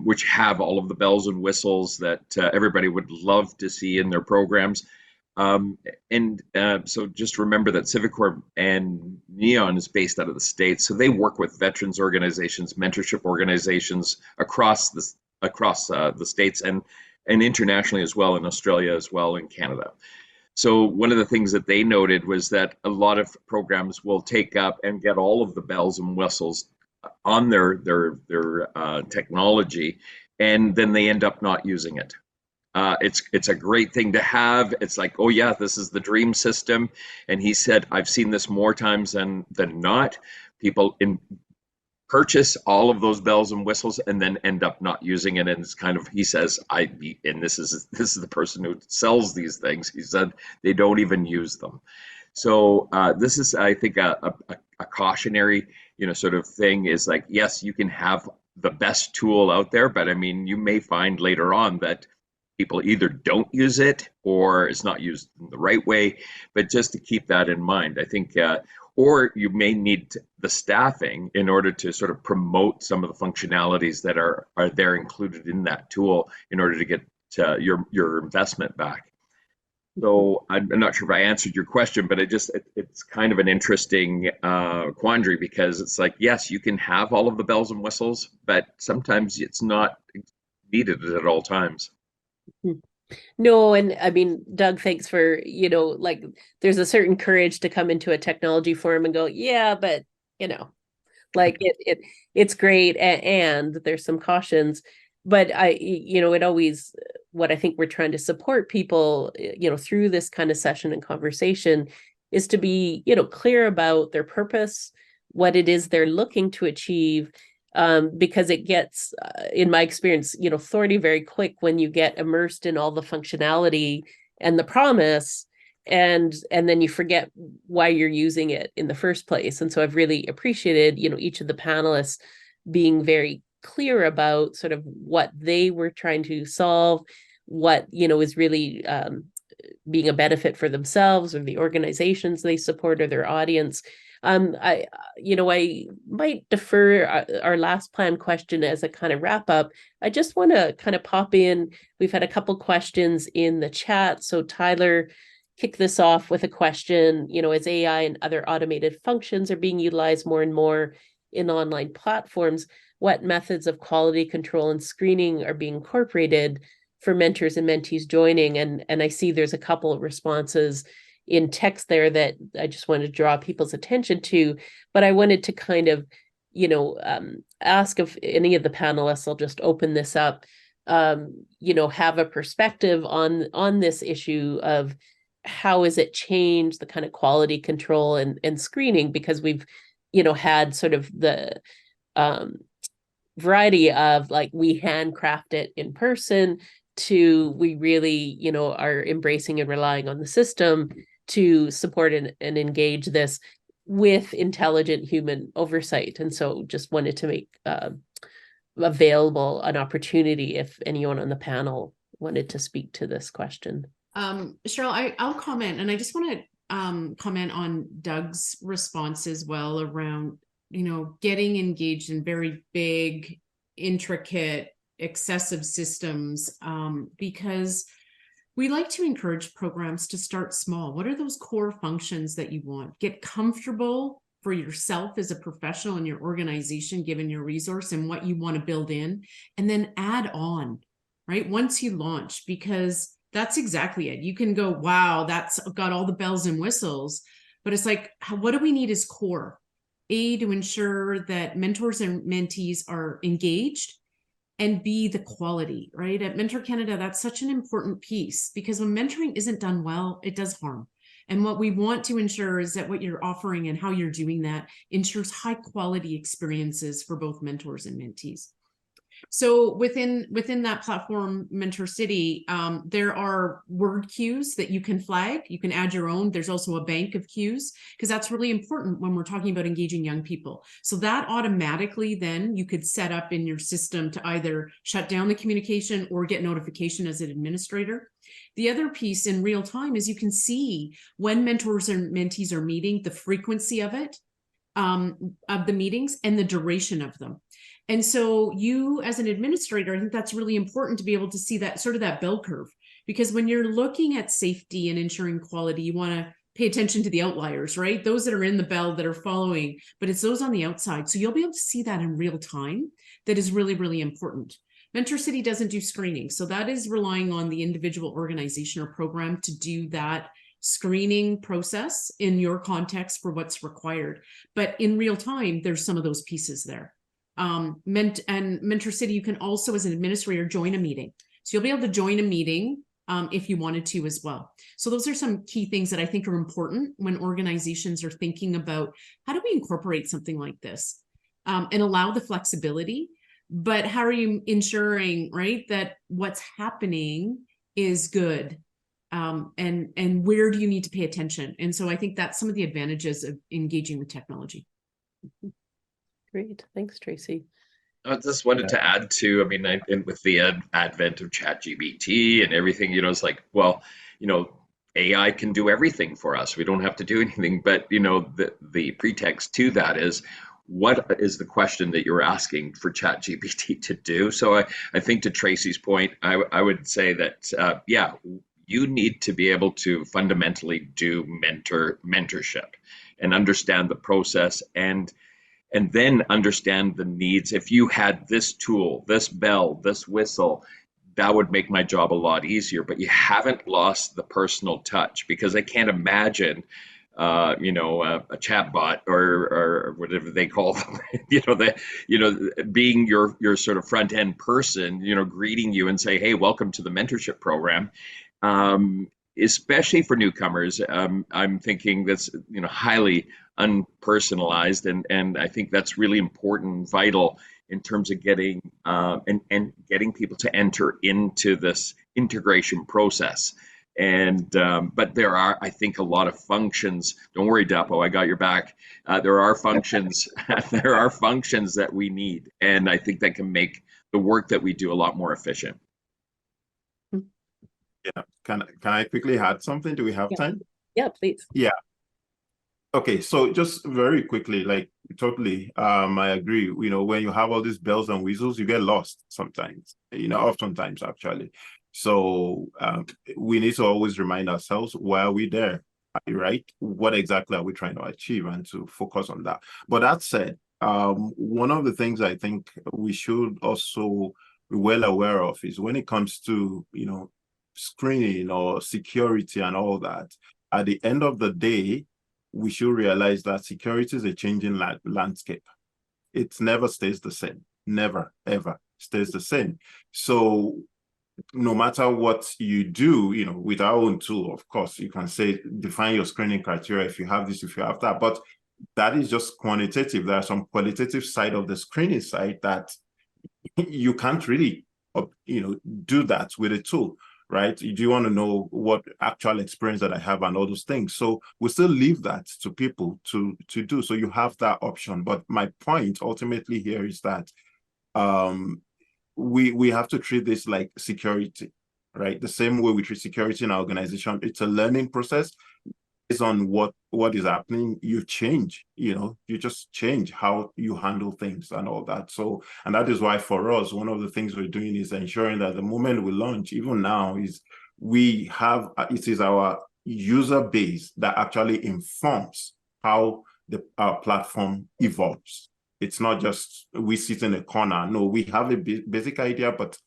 which have all of the bells and whistles that everybody would love to see in their programs. So just remember that Civicor and Neon is based out of the States. So they work with veterans organizations, mentorship organizations across the States and internationally as well, in Australia as well, in Canada. So one of the things that they noted was that a lot of programs will take up and get all of the bells and whistles on their technology, and then they end up not using it. It's a great thing to have. It's like, oh yeah, this is the dream system. And he said, I've seen this more times than not. People purchase all of those bells and whistles and then end up not using it. And it's kind of, he says, and this is the person who sells these things. He said they don't even use them. So this is, I think, a cautionary, sort of thing is like, yes, you can have the best tool out there, but I mean, you may find later on that people either don't use it or it's not used in the right way. But just to keep that in mind, I think, or you may need the staffing in order to sort of promote some of the functionalities that are there included in that tool in order to get your investment back. So I'm not sure if I answered your question, but it's kind of an interesting quandary, because it's like, yes, you can have all of the bells and whistles, but sometimes it's not needed at all times. No, and I mean, Doug, thanks for, like, there's a certain courage to come into a technology forum and go, yeah, but, like it's great. And there's some cautions, but it always, what I think we're trying to support people, through this kind of session and conversation is to be, clear about their purpose, what it is they're looking to achieve. Because it gets, in my experience, thorny very quick when you get immersed in all the functionality and the promise, and then you forget why you're using it in the first place. And so I've really appreciated, each of the panelists being very clear about sort of what they were trying to solve, what, is really being a benefit for themselves or the organizations they support or their audience. I might defer our last planned question as a kind of wrap up. I just want to kind of pop in. We've had a couple questions in the chat. So Tyler kicked this off with a question, as AI and other automated functions are being utilized more and more in online platforms, what methods of quality control and screening are being incorporated for mentors and mentees joining? And I see there's a couple of responses in text there that I just wanted to draw people's attention to, but I wanted to kind of, ask if any of the panelists, I'll just open this up, have a perspective on this issue of how has it changed the kind of quality control and screening, because we've, had sort of the variety of, like, we handcraft it in person to we really, are embracing and relying on the system to support and engage this with intelligent human oversight. And so just wanted to make available an opportunity if anyone on the panel wanted to speak to this question. Cheryl, I'll comment, and I just want to comment on Doug's response as well around, getting engaged in very big, intricate, excessive systems, because we like to encourage programs to start small. What are those core functions that you want? Get comfortable for yourself as a professional in your organization, given your resource and what you want to build in, and then add on, right? Once you launch, because that's exactly it. You can go, wow, that's got all the bells and whistles, but it's like, what do we need as core? To ensure that mentors and mentees are engaged, and B, the quality, right? At Mentor Canada, that's such an important piece, because when mentoring isn't done well, it does harm. And what we want to ensure is that what you're offering and how you're doing that ensures high quality experiences for both mentors and mentees. So within that platform, Mentor City, there are word cues that you can flag. You can add your own. There's also a bank of cues, because that's really important when we're talking about engaging young people. So that automatically then you could set up in your system to either shut down the communication or get notification as an administrator. The other piece in real time is you can see when mentors and mentees are meeting, the frequency of it, of the meetings, and the duration of them. And so you, as an administrator, I think that's really important to be able to see that sort of that bell curve, because when you're looking at safety and ensuring quality, you want to pay attention to the outliers, right? Those that are in the bell that are following, but it's those on the outside. So you'll be able to see that in real time. That is really, really important. Mentor City doesn't do screening. So that is relying on the individual organization or program to do that screening process in your context for what's required. But in real time, there's some of those pieces there. Mentor City, you can also, as an administrator, join a meeting. So you'll be able to join a meeting if you wanted to as well. So those are some key things that I think are important when organizations are thinking about how do we incorporate something like this and allow the flexibility, but how are you ensuring, right, that what's happening is good, and where do you need to pay attention? And so I think that's some of the advantages of engaging with technology. Great. Thanks, Tracy. I just wanted to add to, I mean, with the advent of ChatGPT and everything, it's like, well, AI can do everything for us. We don't have to do anything. But, the pretext to that is, what is the question that you're asking for ChatGPT to do? So I think, to Tracy's point, I would say that, yeah, you need to be able to fundamentally do mentorship and understand the process, and then understand the needs. If you had this tool, this bell, this whistle, that would make my job a lot easier. But you haven't lost the personal touch, because I can't imagine, a chat bot or whatever they call them, being your sort of front end person, greeting you and say, hey, welcome to the mentorship program. Especially for newcomers, I'm thinking that's highly unpersonalized, and I think that's really important and vital in terms of getting and getting people to enter into this integration process. And but there are, I think, a lot of functions. Don't worry, Dapo, I got your back. There are functions. There are functions that we need, and I think that can make the work that we do a lot more efficient. Yeah, can I quickly add something? Do we have time? Yeah, please. Yeah. Okay, so just very quickly, like, totally, I agree. When you have all these bells and whistles, you get lost sometimes, oftentimes actually. So we need to always remind ourselves, why are we there, right? What exactly are we trying to achieve, and to focus on that. But that said, one of the things I think we should also be well aware of is when it comes to, screening or security and all that, at the end of the day, we should realize that security is a changing landscape. It never stays the same. Never, ever stays the same. So no matter what you do, with our own tool, of course, you can say, define your screening criteria if you have this, if you have that, but that is just quantitative. There are some qualitative side of the screening side that you can't really, do that with a tool. Right? Do you want to know what actual experience that I have and all those things? So we still leave that to people to do. So you have that option. But my point ultimately here is that we have to treat this like security, right? The same way we treat security in our organization. It's a learning process. Based on what is happening, you change, you just change how you handle things and all that. So, and that is why for us, one of the things we're doing is ensuring that the moment we launch, even now, is it is our user base that actually informs how our platform evolves. It's not just we sit in a corner. No, we have a basic idea, but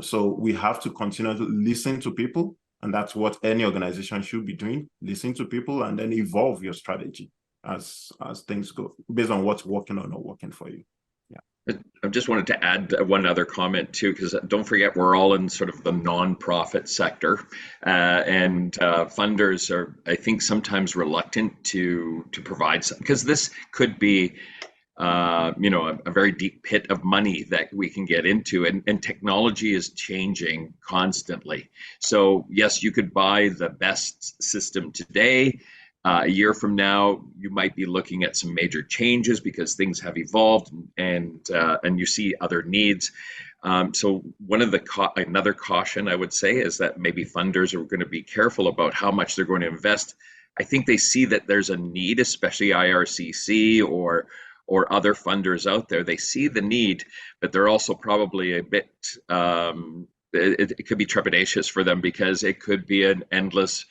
so we have to continue to listen to people. And that's what any organization should be doing: listen to people and then evolve your strategy as things go, based on what's working or not working for you. Yeah. I just wanted to add one other comment too, because don't forget, we're all in sort of the nonprofit sector, and funders are, I think, sometimes reluctant to provide some, because this could be a very deep pit of money that we can get into, and technology is changing constantly. So yes, you could buy the best system today. A year from now, you might be looking at some major changes because things have evolved, and you see other needs. So one of another caution I would say is that maybe funders are going to be careful about how much they're going to invest. I think they see that there's a need, especially IRCC or other funders out there. They see the need, but they're also probably a bit, it could be trepidatious for them because it could be an endless,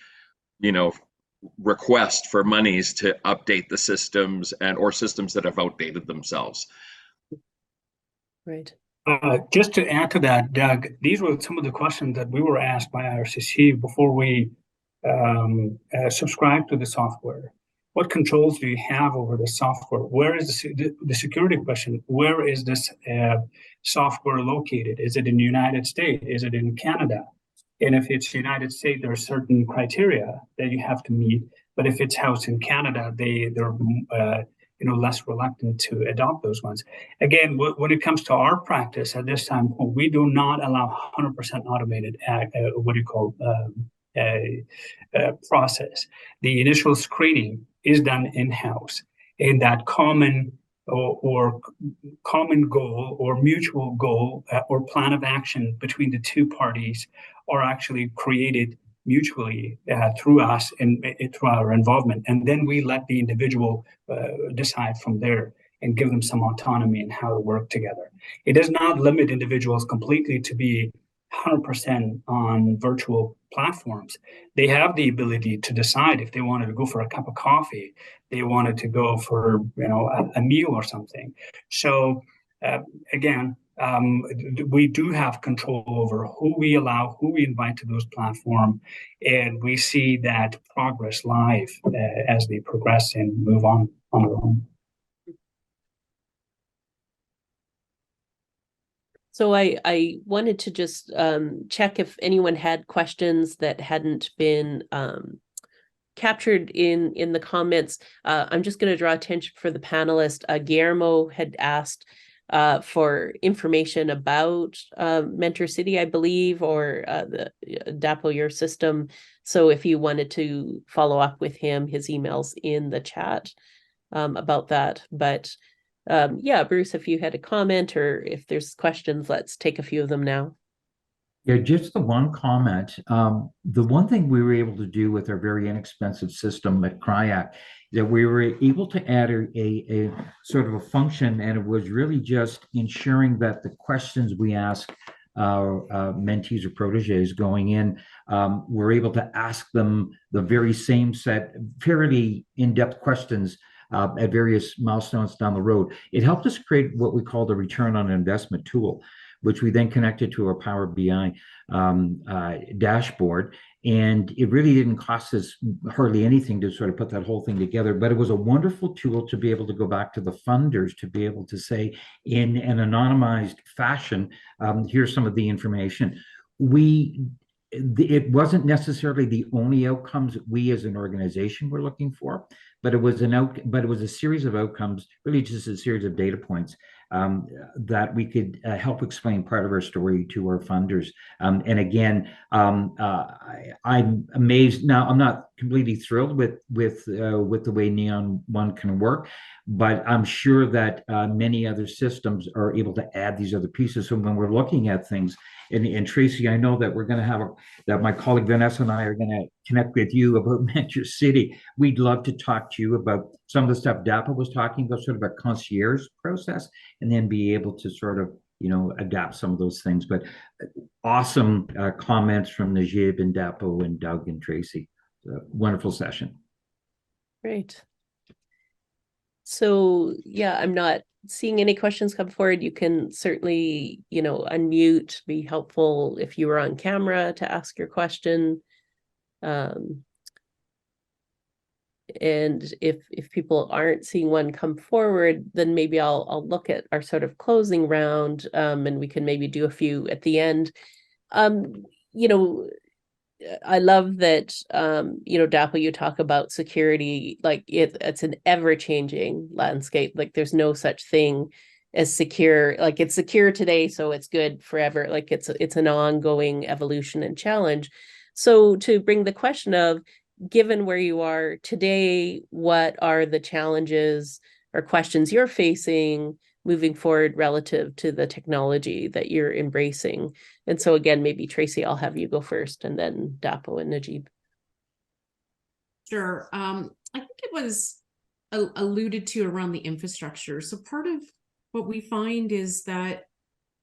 request for monies to update the systems or systems that have outdated themselves. Right. Just to add to that, Doug, these were some of the questions that we were asked by IRCC before we subscribed to the software. What controls do you have over the software? Where is the security question? Where is this software located? Is it in the United States? Is it in Canada? And if it's United States, there are certain criteria that you have to meet. But if it's housed in Canada, they're less reluctant to adopt those ones. Again, when it comes to our practice at this time, we do not allow 100% automated process. The initial screening is done in-house, and that common goal or mutual goal or plan of action between the two parties are actually created mutually through us and through our involvement. And then we let the individual decide from there and give them some autonomy in how to work together. It does not limit individuals completely to be 100% on virtual platforms. They have the ability to decide if they wanted to go for a cup of coffee, they wanted to go for a meal or something. So again, we do have control over who we allow, who we invite to those platforms, and we see that progress live as they progress and move on their own. So I wanted to just check if anyone had questions that hadn't been captured in the comments. I'm just going to draw attention for the panelist. Guillermo had asked for information about Mentor City, I believe, or the Dapo, your system. So if you wanted to follow up with him, his email's in the chat about that. But yeah, Bruce, if you had a comment or if there's questions, let's take a few of them now. Yeah, just the one comment. The one thing we were able to do with our very inexpensive system at ERIEC, that we were able to add a sort of a function, and it was really just ensuring that the questions we ask our mentees or proteges going in, we're able to ask them the very same set, fairly in-depth questions at various milestones down the road. It helped us create what we call the return on investment tool, which we then connected to our Power BI dashboard. And it really didn't cost us hardly anything to sort of put that whole thing together, but it was a wonderful tool to be able to go back to the funders, to be able to say in an anonymized fashion, here's some of the information. It wasn't necessarily the only outcomes that we as an organization were looking for, but it was a series of outcomes, really just a series of data points that we could help explain part of our story to our funders. And again, I'm amazed. Now, I'm not completely thrilled with the way Neon One can work, but I'm sure that many other systems are able to add these other pieces. So when we're looking at things, and Tracy, I know that we're going to have that my colleague Vanessa and I are going to connect with you about Mentor City. We'd love to talk to you about some of the stuff Dapo was talking about, sort of a concierge process, and then be able to sort of, adapt some of those things. But awesome comments from Najib and Dapo and Doug and Tracy. Wonderful session. Great. So yeah, I'm not seeing any questions come forward. You can certainly, unmute, be helpful if you were on camera to ask your question. And if people aren't seeing one come forward, then maybe I'll look at our sort of closing round, and we can maybe do a few at the end. I love that, Dapo, you talk about security, like it's an ever-changing landscape. Like there's no such thing as secure. Like it's secure today, so it's good forever. Like it's an ongoing evolution and challenge. So to bring the question of, given where you are today, what are the challenges or questions you're facing moving forward relative to the technology that you're embracing? And so again, maybe Tracy, I'll have you go first, and then Dapo and Najib. Sure. I think it was alluded to around the infrastructure. So part of what we find is that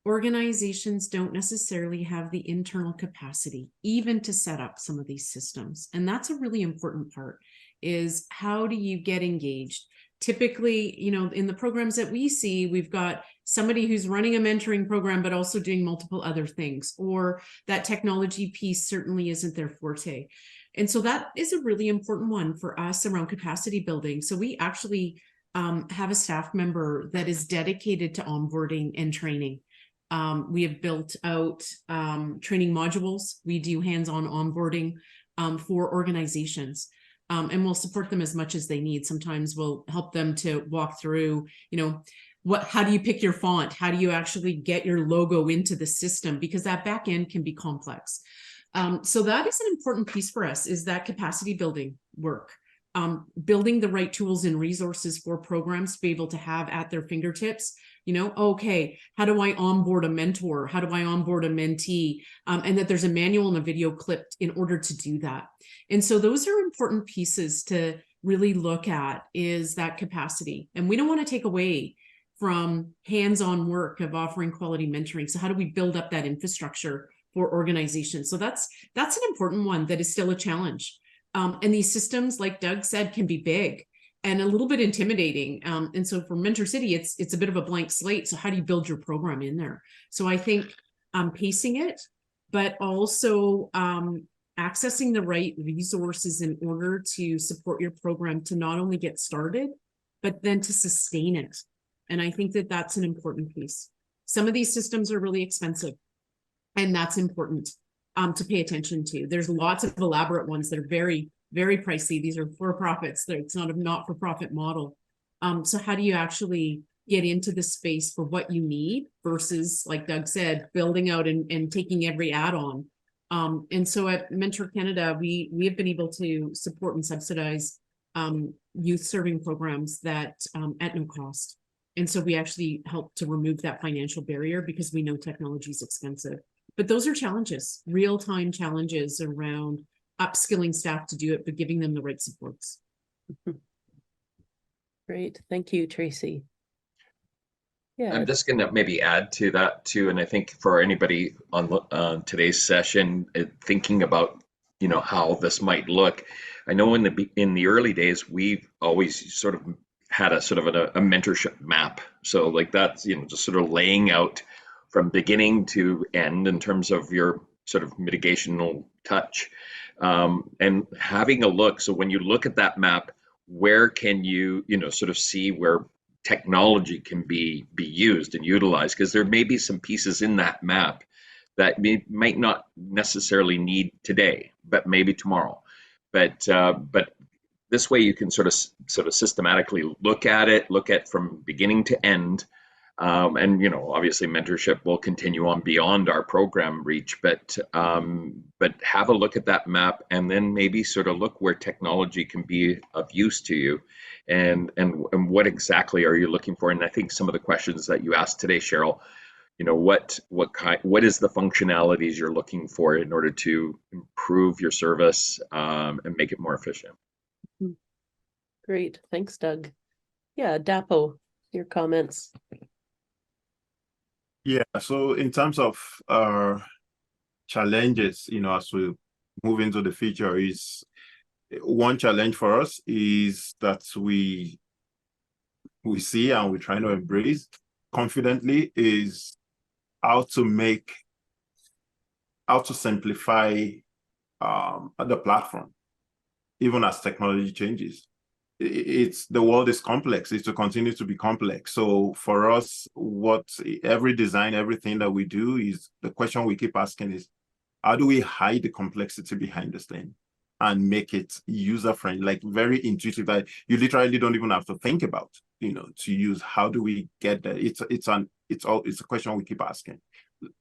organizations don't necessarily have the internal capacity even to set up some of these systems. And that's a really important part, is how do you get engaged? Typically, in the programs that we see, we've got somebody who's running a mentoring program, but also doing multiple other things, or that technology piece certainly isn't their forte. And so that is a really important one for us around capacity building. So we actually have a staff member that is dedicated to onboarding and training. We have built out training modules. We do hands-on onboarding for organizations. And we'll support them as much as they need. Sometimes we'll help them to walk through, how do you pick your font? How do you actually get your logo into the system? Because that back end can be complex. So that is an important piece for us, is that capacity building work. Building the right tools and resources for programs to be able to have at their fingertips. Okay, how do I onboard a mentor? How do I onboard a mentee? And that there's a manual and a video clipped in order to do that. And so those are important pieces to really look at, is that capacity. And we don't want to take away from hands-on work of offering quality mentoring. So how do we build up that infrastructure for organizations? So that's an important one that is still a challenge. And these systems, like Doug said, can be big and a little bit intimidating. And so for Mentor City, it's a bit of a blank slate. So how do you build your program in there? So I think pacing it, but also accessing the right resources in order to support your program to not only get started, but then to sustain it. And I think that that's an important piece. Some of these systems are really expensive, and that's important to pay attention to. There's lots of elaborate ones that are very, very pricey. These are for-profits. It's not a not-for-profit model. So how do you actually get into the space for what you need versus, like Doug said, building out and taking every add-on? And so at Mentor Canada, we have been able to support and subsidize youth serving programs that at no cost. And so we actually help to remove that financial barrier because we know technology is expensive. But those are challenges, real-time challenges around upskilling staff to do it, but giving them the right supports. Great. Thank you, Tracy. Yeah. I'm just going to maybe add to that too. And I think for anybody on today's session, thinking about, how this might look, I know in the early days, we've always sort of had a mentorship map. So like that's, just sort of laying out from beginning to end in terms of your sort of mitigational touch, and having a look. So when you look at that map, where can you, sort of see where technology can be used and utilized? Because there may be some pieces in that map that might not necessarily need today, but maybe tomorrow. But this way you can sort of systematically look at from beginning to end. And obviously mentorship will continue on beyond our program reach, but have a look at that map and then maybe sort of look where technology can be of use to you, and what exactly are you looking for? And I think some of the questions that you asked today, Cheryl, what is the functionalities you're looking for in order to improve your service and make it more efficient? Great, thanks, Doug. Yeah, Dapo, your comments. Yeah, so in terms of challenges, as we move into the future, is one challenge for us is that we see and we're trying to embrace confidently is how to simplify the platform, even as technology changes. The world is complex. It's to continue to be complex. So for us, every design, everything that we do, is the question we keep asking is, how do we hide the complexity behind this thing and make it user-friendly, like very intuitive, that you literally don't even have to think about, to use. How do we get there? It's a question we keep asking.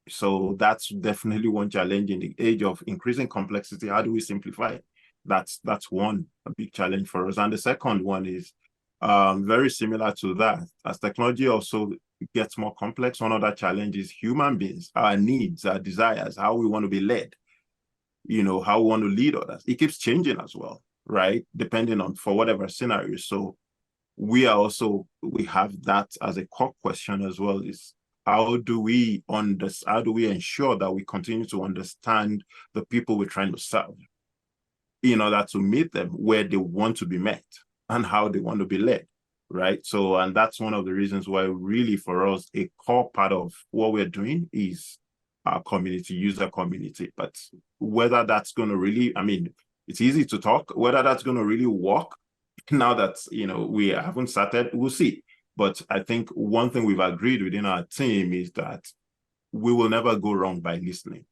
So that's definitely one challenge in the age of increasing complexity. How do we simplify it? That's one, a big challenge for us. And the second one is very similar to that. As technology also gets more complex, one other challenge is human beings, our needs, our desires, how we want to be led, how we want to lead others. It keeps changing as well, right? Depending on, for whatever scenario. So we have that as a core question as well, is how do we ensure that we continue to understand the people we're trying to serve in order to meet them where they want to be met and how they want to be led, right? So, and that's one of the reasons why really for us, a core part of what we're doing is our community, user community. But whether that's going to really, it's easy to talk, whether that's going to really work now that, we haven't started, we'll see. But I think one thing we've agreed within our team is that we will never go wrong by listening.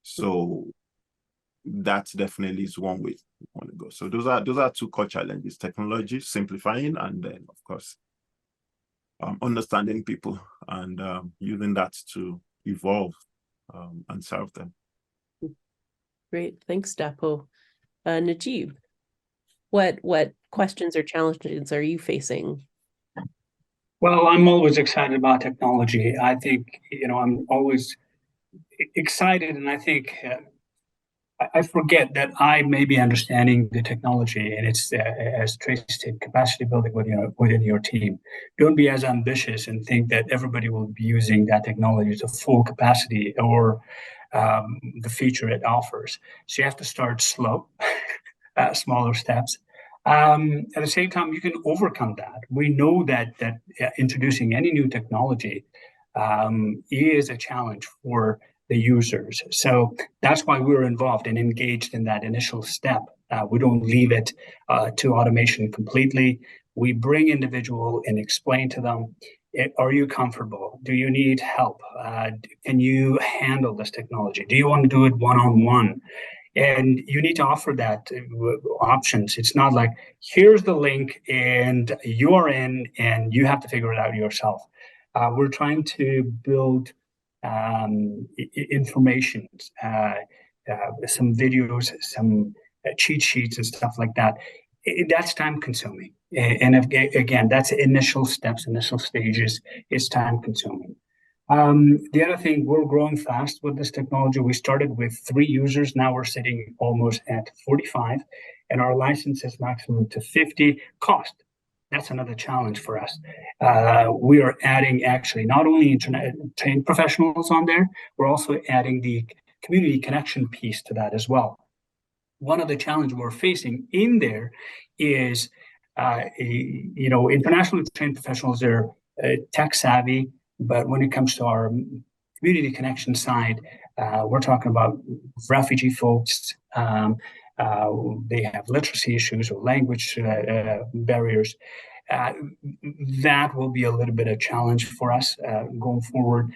So that definitely is one way we want to go. So those are two core challenges: technology, simplifying, and then of course understanding people and using that to evolve and serve them. Great, thanks, Dapo. Najib, what questions or challenges are you facing? Well, I'm always excited about technology. I think, I'm always excited, and I think I forget that I may be understanding the technology, and it's, as Tracy said, capacity building within your team. Don't be as ambitious and think that everybody will be using that technology to full capacity or the feature it offers. So you have to start slow, smaller steps. At the same time, you can overcome that. We know that introducing any new technology is a challenge for the users. So that's why we're involved and engaged in that initial step. We don't leave it to automation completely. We bring individual and explain to them, are you comfortable? Do you need help? Can you handle this technology? Do you want to do it one-on-one? And you need to offer that options. It's not like, here's the link and you're in and you have to figure it out yourself. We're trying to build information, some videos, some cheat sheets and stuff like that. That's time consuming. And again, that's initial steps, initial stages. It's time consuming. The other thing, we're growing fast with this technology. We started with 3 users. Now we're sitting almost at 45, and our license is maximum to 50. Cost, that's another challenge for us. We are adding actually not only internet trained professionals on there, we're also adding the community connection piece to that as well. One of the challenges we're facing in there is, internationally trained professionals are tech savvy, but when it comes to our community connection side, we're talking about refugee folks. They have literacy issues or language barriers. That will be a little bit of a challenge for us going forward.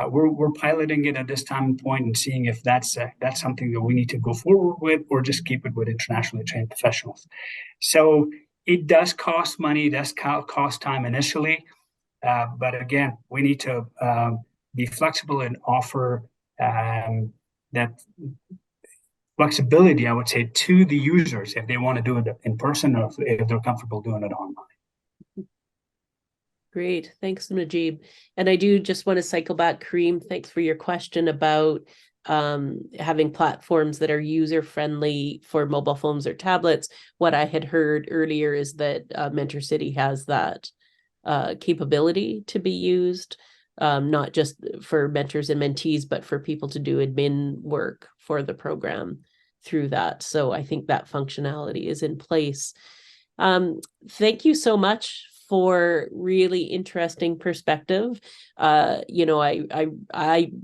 We're piloting it at this time point and seeing if that's something that we need to go forward with or just keep it with internationally trained professionals. So it does cost money, it does cost time initially. But again, we need to be flexible and offer that flexibility, I would say, to the users if they want to do it in person or if they're comfortable doing it online. Great, thanks, Najib. And I do just want to cycle back, Kareem, thanks for your question about having platforms that are user-friendly for mobile phones or tablets. What I had heard earlier is that Mentor City has that capability to be used, not just for mentors and mentees, but for people to do admin work for the program through that. So I think that functionality is in place. Thank you so much for really interesting perspective. I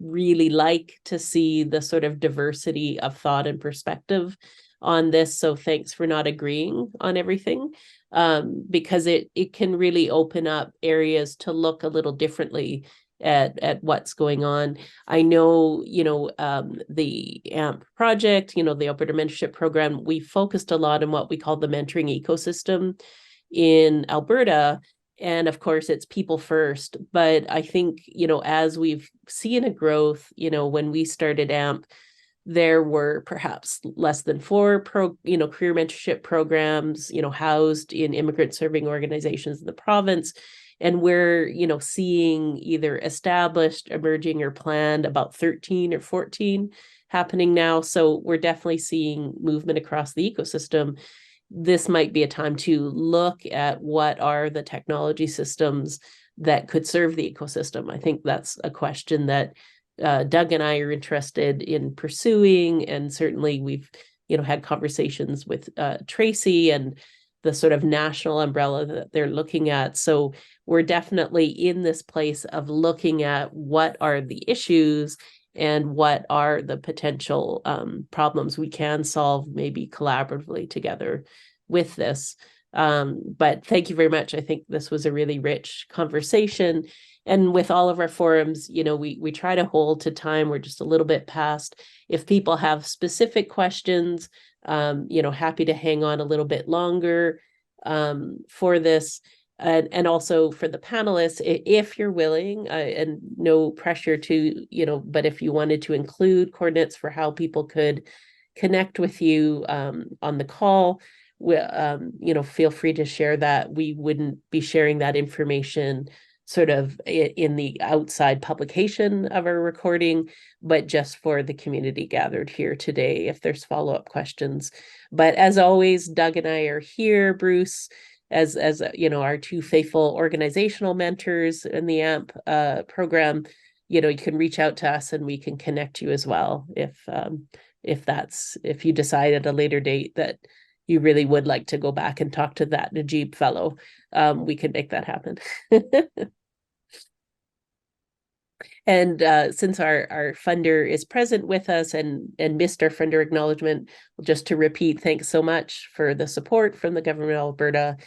really like to see the sort of diversity of thought and perspective on this. So thanks for not agreeing on everything, because it can really open up areas to look a little differently at what's going on. I know, the AMP project, the Alberta Mentorship Program, we focused a lot on what we call the mentoring ecosystem in Alberta. And of course, it's people first. But I think, as we've seen a growth, when we started AMP, there were perhaps less than 4 career mentorship programs, housed in immigrant serving organizations in the province. And we're, seeing either established, emerging, or planned about 13 or 14 happening now. So we're definitely seeing movement across the ecosystem. This might be a time to look at what are the technology systems that could serve the ecosystem. I think that's a question that Doug and I are interested in pursuing, and certainly we've had conversations with Tracy and the sort of national umbrella that they're looking at. So we're definitely in this place of looking at what are the issues and what are the potential problems we can solve, maybe collaboratively together with this. But thank you very much. I think this was a really rich conversation. And with all of our forums, we try to hold to time. We're just a little bit past. If people have specific questions, happy to hang on a little bit longer for this. And also for the panelists, if you're willing, and no pressure to, but if you wanted to include coordinates for how people could connect with you on the call, feel free to share that. We wouldn't be sharing that information sort of in the outside publication of our recording, but just for the community gathered here today, if there's follow-up questions. But as always, Doug and I are here, Bruce, as our 2 faithful organizational mentors in the AMP program. You can reach out to us and we can connect you as well if you decide at a later date that you really would like to go back and talk to that Najib fellow. We can make that happen. And since our funder is present with us and missed our funder acknowledgement, just to repeat, thanks so much for the support from the government of Alberta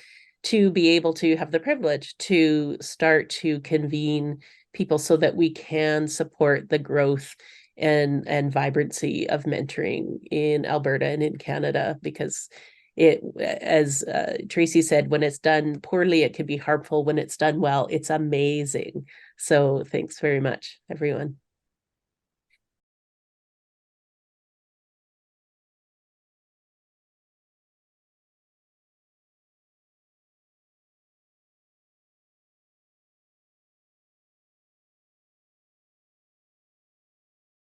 to be able to have the privilege to start to convene people so that we can support the growth and vibrancy of mentoring in Alberta and in Canada, because it, as Tracy said, when it's done poorly, it can be harmful. When it's done well, it's amazing. So thanks very much, everyone.